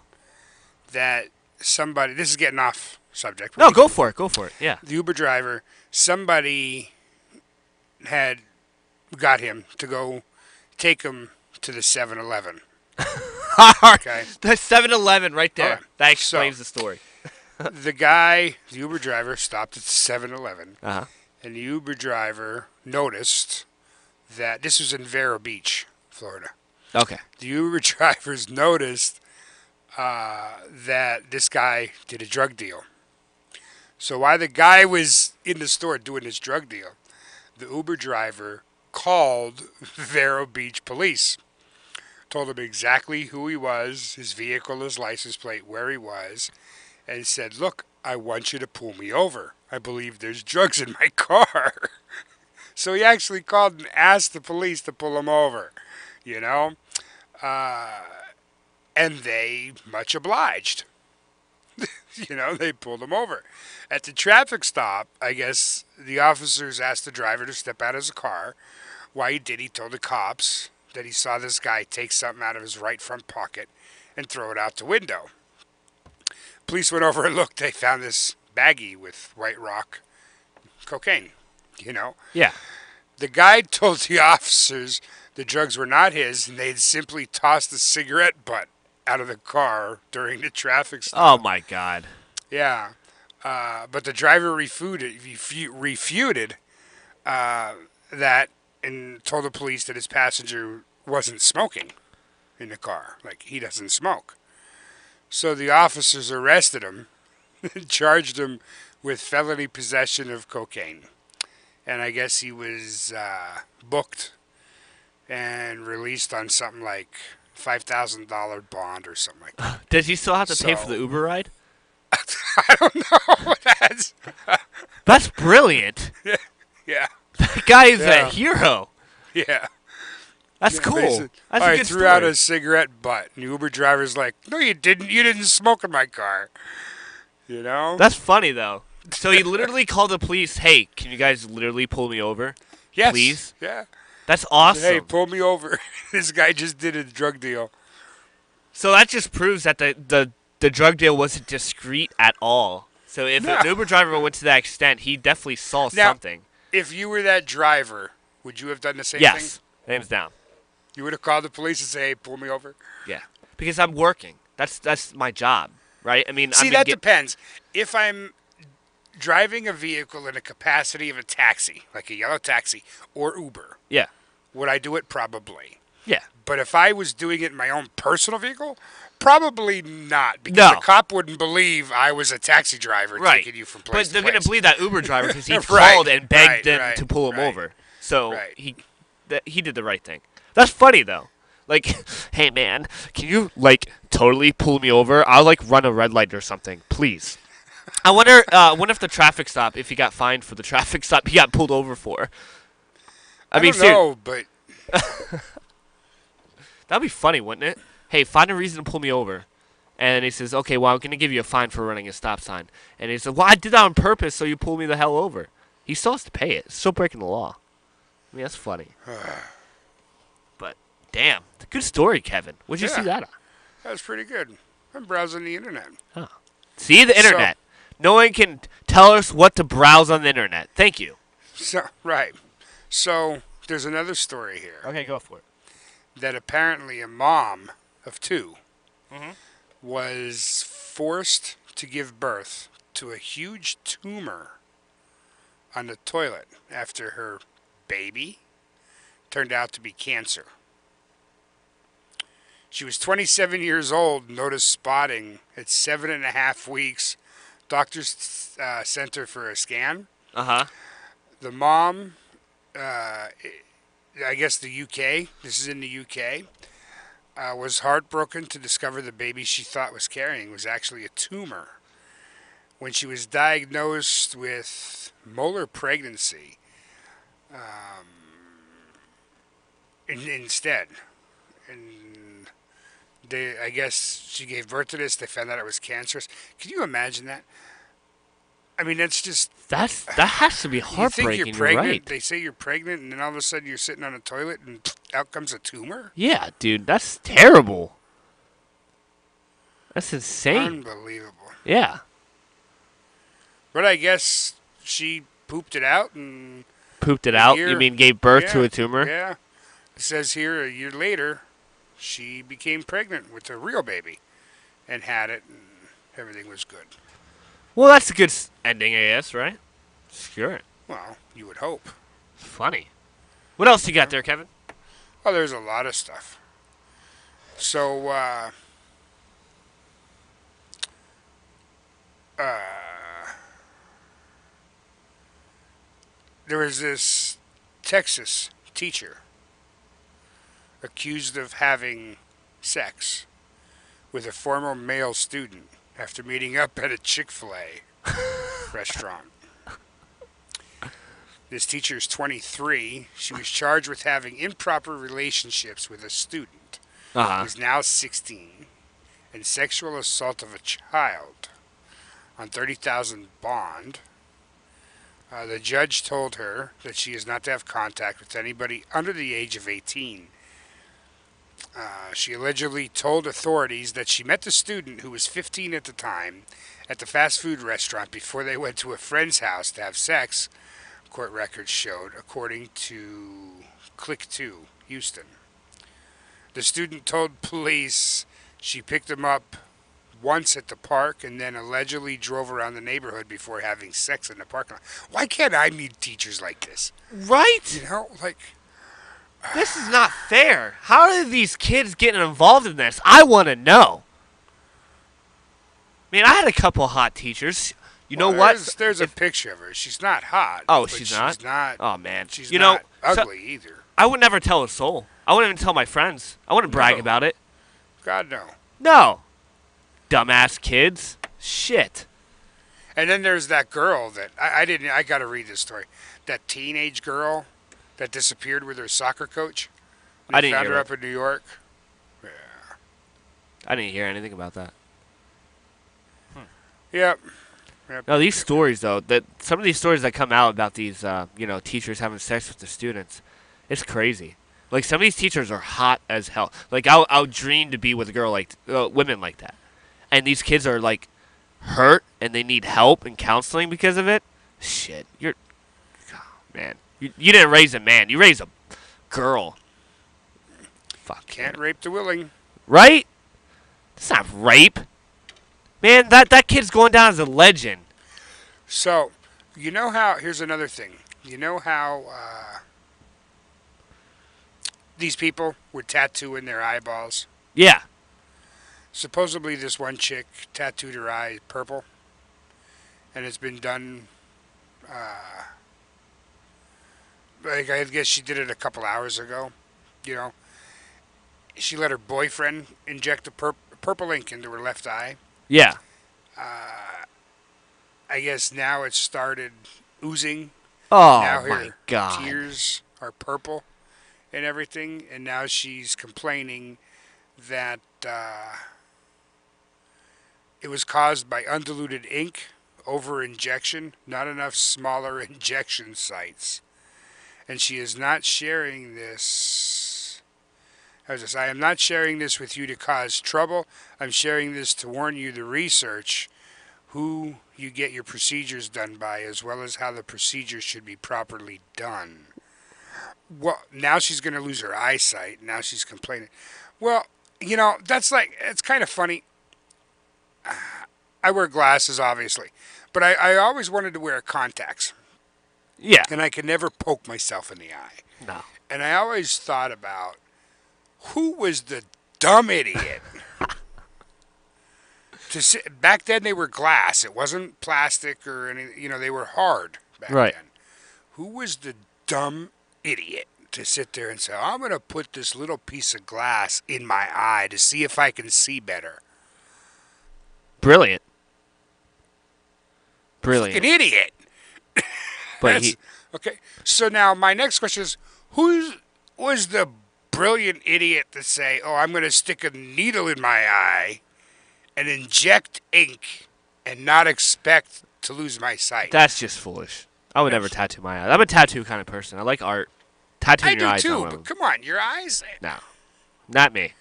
Speaker 3: That somebody, this is getting off subject.
Speaker 2: No, go for it. Yeah.
Speaker 3: The Uber driver, somebody had got him to go take him to the 7-Eleven. Okay.
Speaker 2: The 7-Eleven right there.
Speaker 3: Right.
Speaker 2: That explains the story.
Speaker 3: The Uber driver stopped at the 7-Eleven.
Speaker 2: Uh-huh.
Speaker 3: And the Uber driver noticed that this was in Vero Beach, Florida.
Speaker 2: Okay.
Speaker 3: The Uber drivers noticed that this guy did a drug deal. So while the guy was in the store doing his drug deal, the Uber driver called Vero Beach police. Told him exactly who he was, his vehicle, his license plate, where he was, and said, "Look, I want you to pull me over. I believe there's drugs in my car." So he actually called and asked the police to pull him over, and they much obliged. They pulled him over. At the traffic stop, I guess the officers asked the driver to step out of his car. Why he did, he told the cops that he saw this guy take something out of his right front pocket and throw it out the window. Police went over and looked. They found this baggie with white rock cocaine,
Speaker 2: Yeah.
Speaker 3: The guy told the officers the drugs were not his, and they'd simply tossed a cigarette butt out of the car during the traffic stop.
Speaker 2: Oh, my God.
Speaker 3: Yeah. But the driver refuted that and told the police that his passenger wasn't smoking in the car. Like, he doesn't smoke. So the officers arrested him and charged him with felony possession of cocaine. And I guess he was booked and released on something like $5,000 bond or something like that.
Speaker 2: Does he still have to pay for the Uber ride?
Speaker 3: I don't know.
Speaker 2: That's brilliant.
Speaker 3: Yeah.
Speaker 2: That guy is a hero.
Speaker 3: Yeah.
Speaker 2: That's cool. That's
Speaker 3: I
Speaker 2: a good
Speaker 3: threw
Speaker 2: story.
Speaker 3: out a cigarette butt. And the Uber driver's like, "No, you didn't. You didn't smoke in my car."
Speaker 2: That's funny, though. So he literally called the police, "Hey, can you guys literally pull me over?
Speaker 3: Yes.
Speaker 2: Please?"
Speaker 3: Yeah.
Speaker 2: That's awesome.
Speaker 3: Hey, pull me over. This guy just did a drug deal.
Speaker 2: So that just proves that the drug deal wasn't discreet at all. So if an Uber driver went to that extent, he definitely saw something.
Speaker 3: If you were that driver, would you have done the same thing?
Speaker 2: Yes. Hands down.
Speaker 3: You would have called the police and say, "Hey, pull me over"?
Speaker 2: Yeah. Because I'm working. That's my job, right? I mean,
Speaker 3: See,
Speaker 2: I'm
Speaker 3: that depends. If I'm driving a vehicle in a capacity of a taxi, like a yellow taxi or Uber,
Speaker 2: yeah,
Speaker 3: would I do it? Probably.
Speaker 2: yeah.
Speaker 3: But if I was doing it in my own personal vehicle, probably not, because
Speaker 2: No.
Speaker 3: the cop wouldn't believe I was a taxi driver
Speaker 2: Right.
Speaker 3: taking you from
Speaker 2: But
Speaker 3: place to
Speaker 2: they're
Speaker 3: place.
Speaker 2: going to believe that Uber driver because he
Speaker 3: Right,
Speaker 2: called and begged them
Speaker 3: right,
Speaker 2: to pull him
Speaker 3: right.
Speaker 2: over. So
Speaker 3: Right.
Speaker 2: he did the right thing. That's funny though. Like, hey man, can you like totally pull me over? I'll like run a red light or something, please. I wonder if the traffic stop, if he got fined for the traffic stop he got pulled over for.
Speaker 3: I don't know, but
Speaker 2: that'd be funny, wouldn't it? Hey, find a reason to pull me over. And he says, okay, well, I'm going to give you a fine for running a stop sign. And he said, well, I did that on purpose, so you pull me the hell over. He still has to pay it. It's still breaking the law. I mean, that's funny. But, damn. Good story, Kevin. Where'd you see that on?
Speaker 3: That was pretty good. I'm browsing the internet.
Speaker 2: Huh. See, the internet. No one can tell us what to browse on the internet. Thank you.
Speaker 3: Right. So, there's another story here.
Speaker 2: Okay, go for it.
Speaker 3: That apparently a mom of 2 was forced to give birth to a huge tumor on the toilet after her baby turned out to be cancer. She was 27 years old, noticed spotting at 7.5 weeks. Doctors sent her for a scan.
Speaker 2: Uh-huh.
Speaker 3: The mom, I guess the UK, this is in the UK, was heartbroken to discover the baby she thought was carrying was actually a tumor. When she was diagnosed with molar pregnancy, instead, and I guess she gave birth to this. They found out it was cancerous. Can you imagine that? I mean, that's just...
Speaker 2: That has to be heartbreaking.
Speaker 3: You think you're pregnant,
Speaker 2: right.
Speaker 3: They say you're pregnant, and then all of a sudden you're sitting on a toilet, and out comes a tumor?
Speaker 2: Yeah, dude, that's terrible. That's insane.
Speaker 3: Unbelievable.
Speaker 2: Yeah.
Speaker 3: But I guess she pooped it out and...
Speaker 2: Pooped it out? You mean gave birth to a tumor?
Speaker 3: Yeah. It says here, a year later, she became pregnant with a real baby and had it, and everything was good.
Speaker 2: Well, that's a good ending, I guess, right? Sure.
Speaker 3: Well, you would hope.
Speaker 2: Funny. What else you got there, Kevin?
Speaker 3: Oh, there's a lot of stuff. So, there was this Texas teacher accused of having sex with a former male student after meeting up at a Chick-fil-A restaurant. This teacher is 23. She was charged with having improper relationships with a student who is now 16 and sexual assault of a child on $30,000 bond. The judge told her that she is not to have contact with anybody under the age of 18. She allegedly told authorities that she met the student, who was 15 at the time, at the fast food restaurant before they went to a friend's house to have sex, court records showed, according to Click 2, Houston. The student told police she picked him up once at the park and then allegedly drove around the neighborhood before having sex in the parking lot. Why can't I meet teachers like this?
Speaker 2: Right?
Speaker 3: You know, like...
Speaker 2: This is not fair. How are these kids getting involved in this? I want to know. Man, I had a couple hot teachers. You know what?
Speaker 3: There's a picture of her. She's not hot.
Speaker 2: Oh,
Speaker 3: but
Speaker 2: she's not?
Speaker 3: Oh,
Speaker 2: man.
Speaker 3: She's
Speaker 2: you
Speaker 3: not
Speaker 2: know,
Speaker 3: ugly either.
Speaker 2: I would never tell a soul. I wouldn't even tell my friends. I wouldn't brag about it.
Speaker 3: God, no.
Speaker 2: No. Dumbass kids. Shit.
Speaker 3: And then there's that girl that I got to read this story. That teenage girl that disappeared with her soccer coach.
Speaker 2: I didn't
Speaker 3: found
Speaker 2: hear
Speaker 3: her
Speaker 2: it.
Speaker 3: up in New York. Yeah.
Speaker 2: I didn't hear anything about that.
Speaker 3: Yep.
Speaker 2: No, these stories though, some of these stories that come out about these, teachers having sex with the students, it's crazy. Like some of these teachers are hot as hell. Like I'll dream to be with a girl like women like that, and these kids are like hurt and they need help and counseling because of it. Shit, man, you didn't raise a man, you raised a girl. Fuck.
Speaker 3: Can't rape the willing.
Speaker 2: Right? It's not rape. Man, that kid's going down as a legend.
Speaker 3: So, you know how, here's another thing. You know how these people would tattoo in their eyeballs?
Speaker 2: Yeah.
Speaker 3: Supposedly this one chick tattooed her eye purple. And it's been done, like I guess she did it a couple hours ago. You know, she let her boyfriend inject a purple ink into her left eye.
Speaker 2: Yeah.
Speaker 3: I guess now it's started oozing.
Speaker 2: Oh,
Speaker 3: Now
Speaker 2: my
Speaker 3: her
Speaker 2: God.
Speaker 3: tears are purple and everything. And now she's complaining that it was caused by undiluted ink, over injection, not enough smaller injection sites. And she is not sharing this. How's this? I am not sharing this with you to cause trouble. I'm sharing this to warn you the research, who you get your procedures done by, as well as how the procedure should be properly done. Well, now she's going to lose her eyesight. Now she's complaining. Well, you know, that's like, it's kind of funny. I wear glasses, obviously. But I always wanted to wear contacts.
Speaker 2: Yeah.
Speaker 3: And I could never poke myself in the eye.
Speaker 2: No.
Speaker 3: And I always thought about, who was the dumb idiot? Back then they were glass. It wasn't plastic or anything. You know, they were hard back
Speaker 2: Right.
Speaker 3: then. Who was the dumb idiot to sit there and say, I'm going to put this little piece of glass in my eye to see if I can see better?
Speaker 2: Brilliant. Brilliant.
Speaker 3: An idiot.
Speaker 2: But he,
Speaker 3: okay, so now my next question is, who was the brilliant idiot to say, oh, I'm going to stick a needle in my eye and inject ink and not expect to lose my sight?
Speaker 2: that's just foolish. I would never tattoo my eyes. I'm a tattoo kind of person. I like art. Tattooing
Speaker 3: I
Speaker 2: your
Speaker 3: do
Speaker 2: eyes.
Speaker 3: too, but come on, your eyes.
Speaker 2: No. Not me.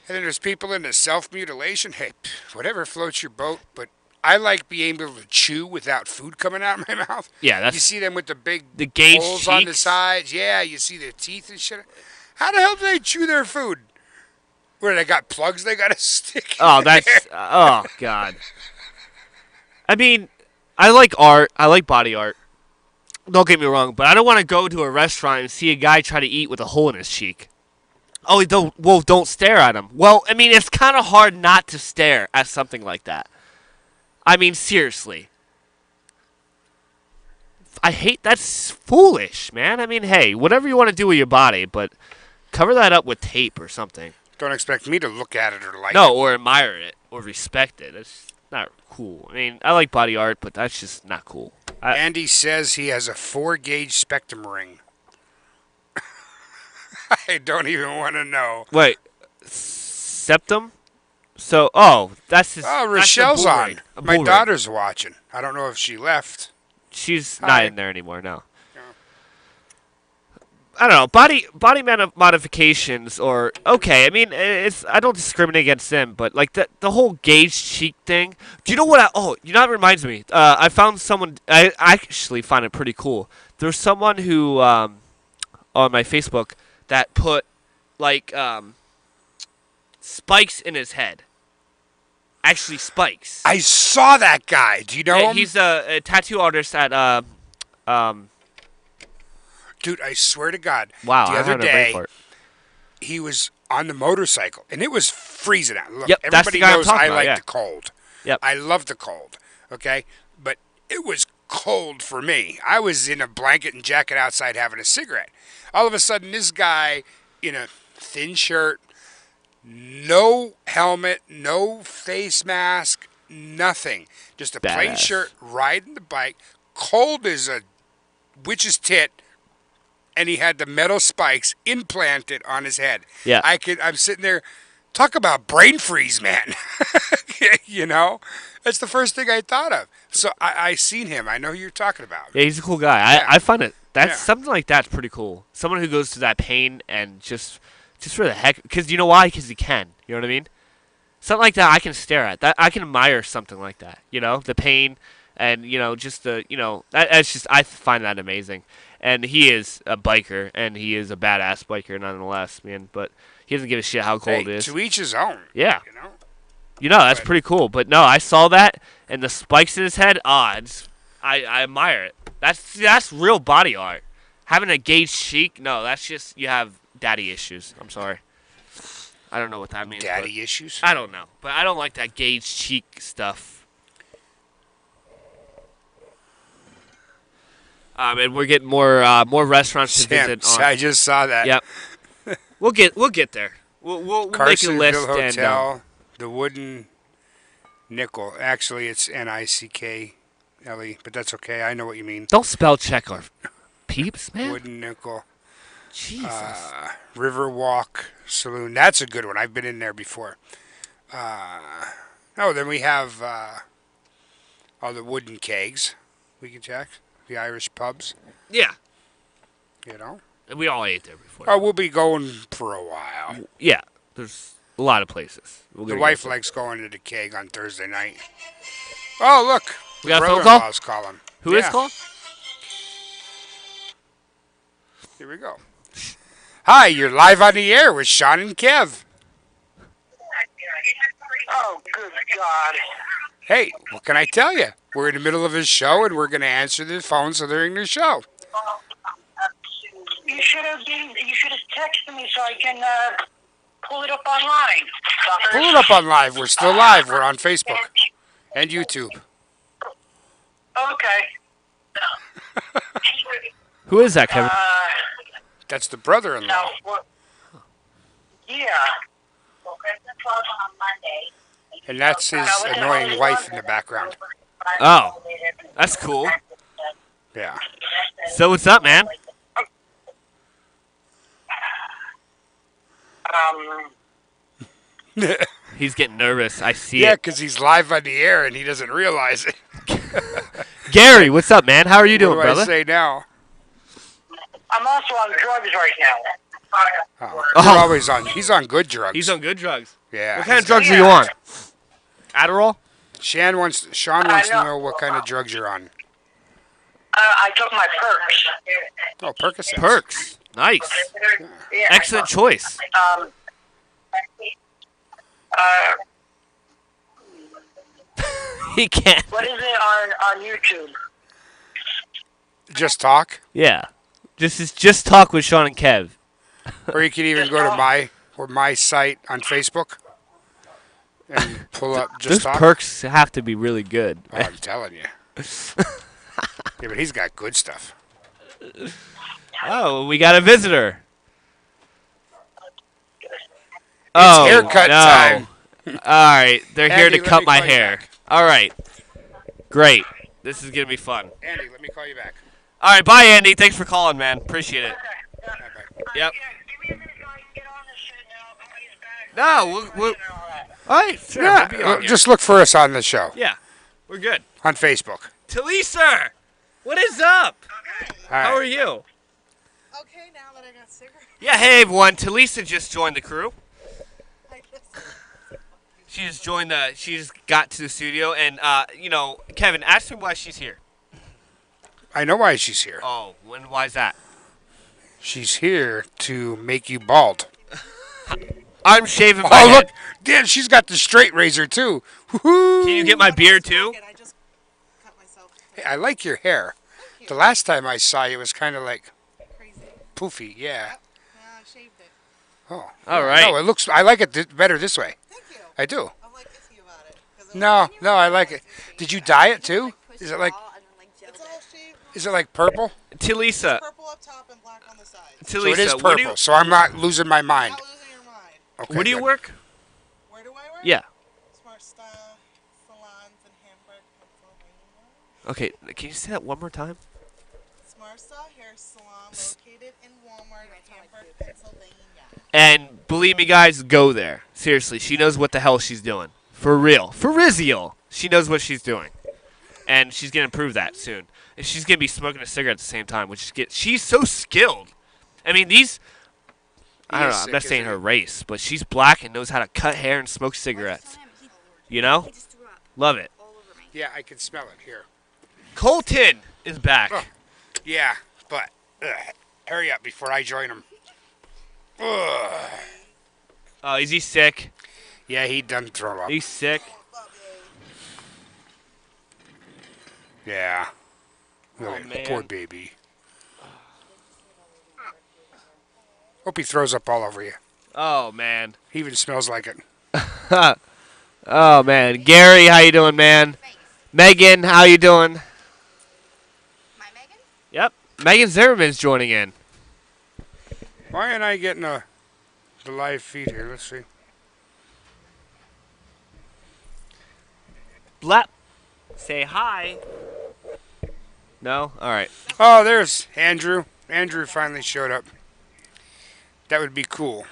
Speaker 3: And then there's people into self-mutilation. Hey, whatever floats your boat, but I like being able to chew without food coming out of my mouth.
Speaker 2: Yeah, that's
Speaker 3: You see them with the big
Speaker 2: the gauge
Speaker 3: holes on the
Speaker 2: cheeks.
Speaker 3: sides. Yeah, you see their teeth and shit. How the hell do they chew their food? Where they got plugs they got to stick
Speaker 2: Oh,
Speaker 3: in
Speaker 2: that's
Speaker 3: there?
Speaker 2: oh God. I mean, I like art. I like body art. Don't get me wrong, but I don't want to go to a restaurant and see a guy try to eat with a hole in his cheek. Oh, don't stare at him. Well, I mean, it's kind of hard not to stare at something like that. I mean, seriously. I hate that's foolish, man. I mean, hey, whatever you want to do with your body, but cover that up with tape or something.
Speaker 3: Don't expect me to look at it or like
Speaker 2: No,
Speaker 3: it.
Speaker 2: or admire it or respect it. That's not cool. I mean, I like body art, but that's just not cool.
Speaker 3: Andy says he has a 4-gauge spectrum ring. I don't even want to know.
Speaker 2: Wait, septum? So, oh, that's his.
Speaker 3: Oh,
Speaker 2: that's a
Speaker 3: Rochelle's
Speaker 2: bull
Speaker 3: on.
Speaker 2: ring. A
Speaker 3: My
Speaker 2: bull ring.
Speaker 3: daughter's watching. I don't know if she left.
Speaker 2: She's
Speaker 3: Hi.
Speaker 2: not in there anymore. No. I don't know. Body modifications or okay. I mean, I don't discriminate against them, but like the whole gauge cheek thing. Do you know what? You know what reminds me? I found someone. I actually found it pretty cool. There's someone who on my Facebook that put like spikes in his head. Actually, spikes.
Speaker 3: I saw that guy. Do you know
Speaker 2: Yeah,
Speaker 3: him?
Speaker 2: he's a tattoo artist at
Speaker 3: Dude, I swear to God.
Speaker 2: wow.
Speaker 3: The
Speaker 2: I
Speaker 3: other
Speaker 2: had a brain
Speaker 3: day,
Speaker 2: fart.
Speaker 3: he was on the motorcycle, and it was freezing out. Look,
Speaker 2: Yep, that's the
Speaker 3: everybody
Speaker 2: guy I'm
Speaker 3: knows
Speaker 2: talking
Speaker 3: I
Speaker 2: about,
Speaker 3: like
Speaker 2: yeah.
Speaker 3: the cold.
Speaker 2: Yep.
Speaker 3: I love the cold, okay? But it was cold for me. I was in a blanket and jacket outside having a cigarette. All of a sudden, this guy in a thin shirt, no helmet, no face mask, nothing. Just a plain
Speaker 2: Badass.
Speaker 3: shirt, riding the bike, cold as a witch's tit, and he had the metal spikes implanted on his head.
Speaker 2: Yeah.
Speaker 3: I'm sitting there, talk about brain freeze, man. You know? That's the first thing I thought of. So I seen him. I know who you're talking about.
Speaker 2: Yeah, he's a cool guy.
Speaker 3: Yeah.
Speaker 2: I find it that's
Speaker 3: Yeah.
Speaker 2: something like that's pretty cool. Someone who goes to that pain and just for the heck, because you know why? Because he can. You know what I mean? Something like that I can stare at. That I can admire something like that. You know, the pain and just that's just I find that amazing. And he is a biker, and he is a badass biker nonetheless, man. But he doesn't give a shit how cold
Speaker 3: Hey,
Speaker 2: it is.
Speaker 3: to each his own.
Speaker 2: Yeah.
Speaker 3: You know?
Speaker 2: You know, that's
Speaker 3: But-
Speaker 2: pretty cool. But no, I saw that and the spikes in his head. I admire it. That's real body art. Having a gauged cheek, no, that's just you have daddy issues. I'm sorry. I don't know what that means.
Speaker 3: Daddy issues.
Speaker 2: I don't know, but I don't like that gauged cheek stuff. And we're getting more restaurants to visit.
Speaker 3: I just saw that.
Speaker 2: Yep. We'll get there. We'll make a list
Speaker 3: Carsonville
Speaker 2: and
Speaker 3: Hotel, the Wooden Nickel. Actually, it's Nickle, but that's okay. I know what you mean.
Speaker 2: don't spell check our peeps, man.
Speaker 3: Wooden Nickel.
Speaker 2: Jesus.
Speaker 3: Riverwalk Saloon. That's a good one. I've been in there before. Then we have all the wooden kegs. We can check the Irish pubs.
Speaker 2: Yeah.
Speaker 3: You know.
Speaker 2: We all ate there before.
Speaker 3: Oh, we'll be going for a while.
Speaker 2: Yeah. There's a lot of places.
Speaker 3: The wife likes going to the keg on Thursday night. Oh, look.
Speaker 2: We got a phone call?
Speaker 3: Brother-in-law's calling.
Speaker 2: Who is calling?
Speaker 3: Here we go. Hi, you're live on the air with Shawn and Kev.
Speaker 5: Oh, good God.
Speaker 3: Hey, what can I tell you? We're in the middle of his show, and we're going to answer the phone so during the show.
Speaker 6: You should have texted me so I can pull it up online.
Speaker 3: Pull it up on live. We're still live. We're on Facebook and YouTube.
Speaker 6: Okay.
Speaker 2: Who is that, Kevin?
Speaker 3: That's the brother-in-law.
Speaker 6: Now, yeah.
Speaker 3: And that's his annoying wife in the background.
Speaker 2: Oh, that's cool.
Speaker 3: Yeah.
Speaker 2: So what's up, man? He's getting nervous. I see
Speaker 3: Yeah,
Speaker 2: it.
Speaker 3: because he's live on the air and he doesn't realize it.
Speaker 2: Gary, what's up, man? How are you doing,
Speaker 3: What do
Speaker 2: brother?
Speaker 3: I say now?
Speaker 6: I'm also on drugs right now.
Speaker 3: Oh, you're always on. He's on good drugs.
Speaker 2: He's on good drugs.
Speaker 3: Yeah.
Speaker 2: What kind of drugs are you on? Adderall?
Speaker 3: Sean wants to know what kind of drugs you're on.
Speaker 6: I took my perks.
Speaker 3: Oh, Percocets.
Speaker 2: Perks. Nice.
Speaker 6: Yeah.
Speaker 2: Excellent choice. He can't.
Speaker 6: What is it on YouTube?
Speaker 3: Just talk.
Speaker 2: Yeah. Just talk with Shawn and Kev.
Speaker 3: Or you can even go to my site on Facebook and pull up Just
Speaker 2: Those
Speaker 3: Talk.
Speaker 2: perks have to be really good.
Speaker 3: Oh, I'm telling you. Yeah, but he's got good stuff.
Speaker 2: Oh, we got a visitor. Oh,
Speaker 3: haircut
Speaker 2: no.
Speaker 3: time.
Speaker 2: All right, they're here
Speaker 3: Andy,
Speaker 2: to
Speaker 3: let
Speaker 2: cut
Speaker 3: me
Speaker 2: my
Speaker 3: call you
Speaker 2: hair.
Speaker 3: back.
Speaker 2: All right, great. This is gonna be fun.
Speaker 3: Andy, let me call you back.
Speaker 2: All right, bye, Andy. Thanks for calling, man. Appreciate it.
Speaker 3: Bye-bye.
Speaker 2: Yep.
Speaker 6: Yeah, give me a minute so I can get on this shit now. When he's back.
Speaker 2: No, we'll
Speaker 6: And all that.
Speaker 2: all right, sure. We'll be
Speaker 3: Yeah,
Speaker 2: on here.
Speaker 3: just look for us on the show
Speaker 2: Yeah, we're good.
Speaker 3: on Facebook.
Speaker 2: Talisa, what is up?
Speaker 3: All
Speaker 2: How are
Speaker 3: right.
Speaker 2: you?
Speaker 4: Okay, now that I got cigarettes,
Speaker 2: Yeah, hey everyone. Talisa just joined the crew.
Speaker 4: I guess.
Speaker 2: She just joined the. She just got to the studio, and Kevin, ask me why she's here.
Speaker 3: I know why she's here.
Speaker 2: Oh, why's that?
Speaker 3: She's here to make you bald.
Speaker 2: I'm shaving my
Speaker 3: Oh,
Speaker 2: head.
Speaker 3: look. Yeah, she's got the straight razor, too. Woo-hoo.
Speaker 2: Can you get my beard too?
Speaker 4: I just cut myself
Speaker 3: Hey, I like your hair. The last time I saw you, it was kind of like
Speaker 4: crazy.
Speaker 3: poofy. Yeah.
Speaker 4: Yeah, I shaved it.
Speaker 3: Oh.
Speaker 2: All right.
Speaker 3: No, it looks. I like it better this way.
Speaker 4: Thank you.
Speaker 3: I do.
Speaker 4: I'm like iffy about it. 'Cause
Speaker 3: No,
Speaker 4: when you
Speaker 3: no,
Speaker 4: were
Speaker 3: I like
Speaker 4: young,
Speaker 3: it.
Speaker 4: it's iffy.
Speaker 3: Did you dye it too? Is it like?
Speaker 4: It's all shaved.
Speaker 3: Is it like purple?
Speaker 2: Talisa,
Speaker 4: Purple up top and black on the sides.
Speaker 3: So it is
Speaker 2: Talisa, where do
Speaker 3: purple. So I'm not losing my mind.
Speaker 4: Not losing your mind.
Speaker 3: Okay.
Speaker 2: you, where do you
Speaker 3: good.
Speaker 2: work?
Speaker 4: Where do I work?
Speaker 2: Yeah.
Speaker 4: Smart Style Salons in Hamburg, Pennsylvania.
Speaker 2: Okay, can you say that one more time?
Speaker 4: Smart Style Hair Salon located in Walmart, Hamburg, Pennsylvania.
Speaker 2: And believe me, guys, go there. Seriously, she knows what the hell she's doing. For real. For Rizio. She knows what she's doing. And she's going to prove that soon. And she's going to be smoking a cigarette at the same time, she's so skilled. I mean, I don't know, I'm not saying her race, but she's black and knows how to cut hair and smoke cigarettes. You know? Love it.
Speaker 3: Yeah, I can smell it here.
Speaker 2: Colton is back.
Speaker 3: Oh. Yeah, but hurry up before I join him. Ugh.
Speaker 2: Is he sick?
Speaker 3: Yeah, he done throw up.
Speaker 2: He's sick.
Speaker 3: Yeah. Look
Speaker 2: Oh,
Speaker 3: at
Speaker 2: man.
Speaker 3: poor baby. Hope he throws up all over you.
Speaker 2: Oh, man.
Speaker 3: He even smells like it.
Speaker 2: Oh, man. Gary, how you doing, man? Megan, how you doing?
Speaker 7: My Megan?
Speaker 2: Yep. Megan Zimmerman's joining in.
Speaker 3: Why aren't I getting the live feed here? Let's see.
Speaker 2: Blap. Say hi. No? All right.
Speaker 3: Oh, there's Andrew. Andrew finally showed up. That would be cool.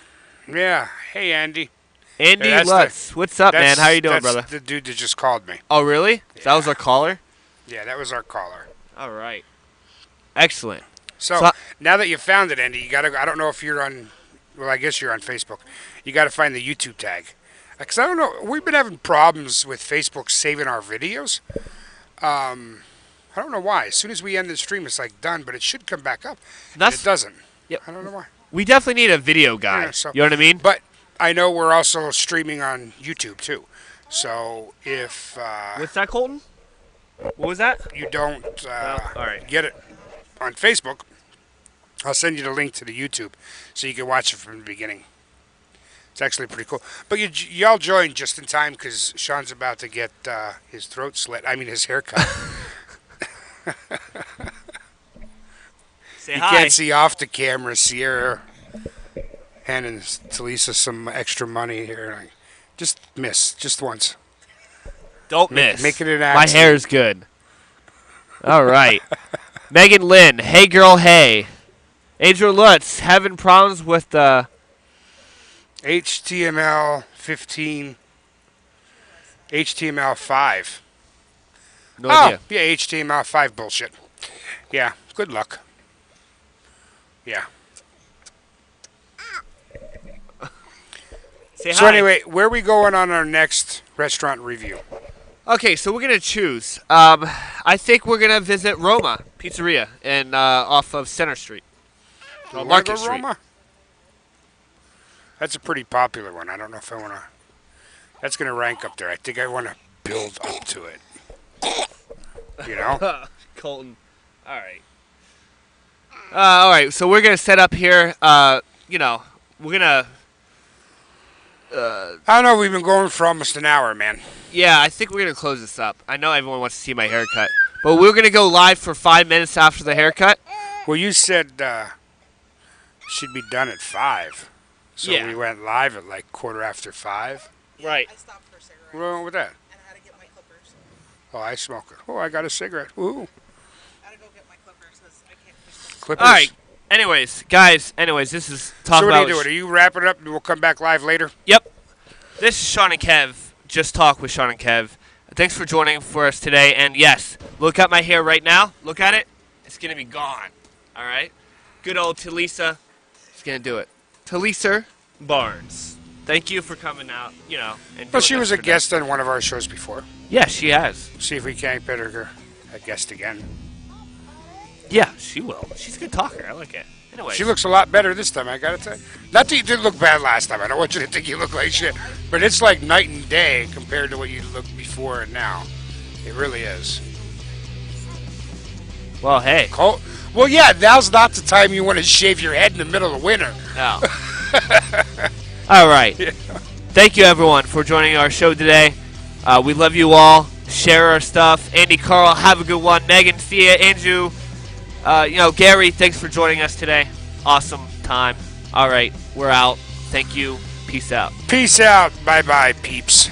Speaker 3: Yeah. Hey, Andy.
Speaker 2: Andy
Speaker 3: Yeah, that's
Speaker 2: Lutz. What's up, man? How you doing,
Speaker 3: that's
Speaker 2: brother?
Speaker 3: the dude that just called me.
Speaker 2: Oh, really? So that was our caller?
Speaker 3: Yeah, that was our caller.
Speaker 2: All right. Excellent.
Speaker 3: So now that you found it, Andy, you gotta. I don't know if you're on. Well, I guess you're on Facebook. You gotta find the YouTube tag. Because I don't know. We've been having problems with Facebook saving our videos. I don't know why. As soon as we end the stream, it's like done, but it should come back up. And it doesn't.
Speaker 2: Yep.
Speaker 3: I don't know why.
Speaker 2: We definitely need a video guy.
Speaker 3: Yeah, so-
Speaker 2: you know what I mean?
Speaker 3: But I know we're also streaming on YouTube too. So if
Speaker 2: What's that, Colton? What was that?
Speaker 3: you don't
Speaker 2: all right.
Speaker 3: get it on Facebook, I'll send you the link to the YouTube so you can watch it from the beginning. It's actually pretty cool. But y'all joined just in time because Sean's about to get his throat slit. I mean, his hair cut.
Speaker 2: Say
Speaker 3: You
Speaker 2: hi.
Speaker 3: can't see off the camera Sierra handing Talisa some extra money here. Like, just miss. Just once.
Speaker 2: Don't miss.
Speaker 3: Make it an
Speaker 2: My
Speaker 3: accident.
Speaker 2: hair's good. All right. Megan Lynn. Hey, girl, hey. Angel Lutz. Having problems with the...
Speaker 3: HTML 15, HTML 5.
Speaker 2: No idea.
Speaker 3: Yeah, HTML 5 bullshit. Yeah, good luck. Yeah.
Speaker 2: Say
Speaker 3: So
Speaker 2: hi.
Speaker 3: anyway, where are we going on our next restaurant review?
Speaker 2: Okay, so we're going to choose. I think we're going to visit Roma Pizzeria and off of Center Street.
Speaker 3: You wanna
Speaker 2: Market
Speaker 3: go
Speaker 2: Street.
Speaker 3: Roma? That's a pretty popular one. I don't know if I want to... That's going to rank up there. I think I want to build up to it. You know?
Speaker 2: Colton. All right. All right, so we're going to set up here. You know, we're going to...
Speaker 3: I don't know. We've been going for almost an hour, man.
Speaker 2: Yeah, I think we're going to close this up. I know everyone wants to see my haircut. But we're going to go live for 5 minutes after the haircut.
Speaker 3: Well, you said she'd be done at 5. So
Speaker 2: Yeah.
Speaker 3: we went live at like 5:15.
Speaker 2: Right.
Speaker 4: I stopped for a cigarette.
Speaker 3: What's wrong with that?
Speaker 4: And I had to get my clippers.
Speaker 3: Oh, I smoke it. Oh, I got a cigarette. Ooh.
Speaker 4: I had to go get my clippers because I can't push them.
Speaker 3: Clippers.
Speaker 2: All right. Anyways, guys, this is talk
Speaker 3: So what
Speaker 2: about...
Speaker 3: are you doing? Are you wrapping it up and we'll come back live later?
Speaker 2: Yep. This is Shawn and Kev. Just talk with Shawn and Kev. Thanks for joining for us today. And yes, look at my hair right now. Look at it. It's going to be gone. All right? Good old Talisa is going to do it. Talisa Barnes. Thank you for coming out, you know. And
Speaker 3: Well,
Speaker 2: doing
Speaker 3: she
Speaker 2: this
Speaker 3: was a
Speaker 2: today.
Speaker 3: guest on one of our shows before.
Speaker 2: Yeah, she has.
Speaker 3: See if we can't get her a guest again.
Speaker 2: Yeah, she will. She's a good talker. I like it. Anyway.
Speaker 3: She looks a lot better this time, I gotta tell you. Not that you did look bad last time. I don't want you to think you look like shit. But it's like night and day compared to what you looked before and now. It really is.
Speaker 2: Well, hey.
Speaker 3: Cold. Well, yeah, now's not the time you want to shave your head in the middle of winter.
Speaker 2: No. All right. Thank you, everyone, for joining our show today. We love you all. Share our stuff. Andy, Carl, have a good one. Megan, Thea, Andrew, Gary, thanks for joining us today. Awesome time. All right, we're out. Thank you. Peace out.
Speaker 3: Peace out. Bye-bye, peeps.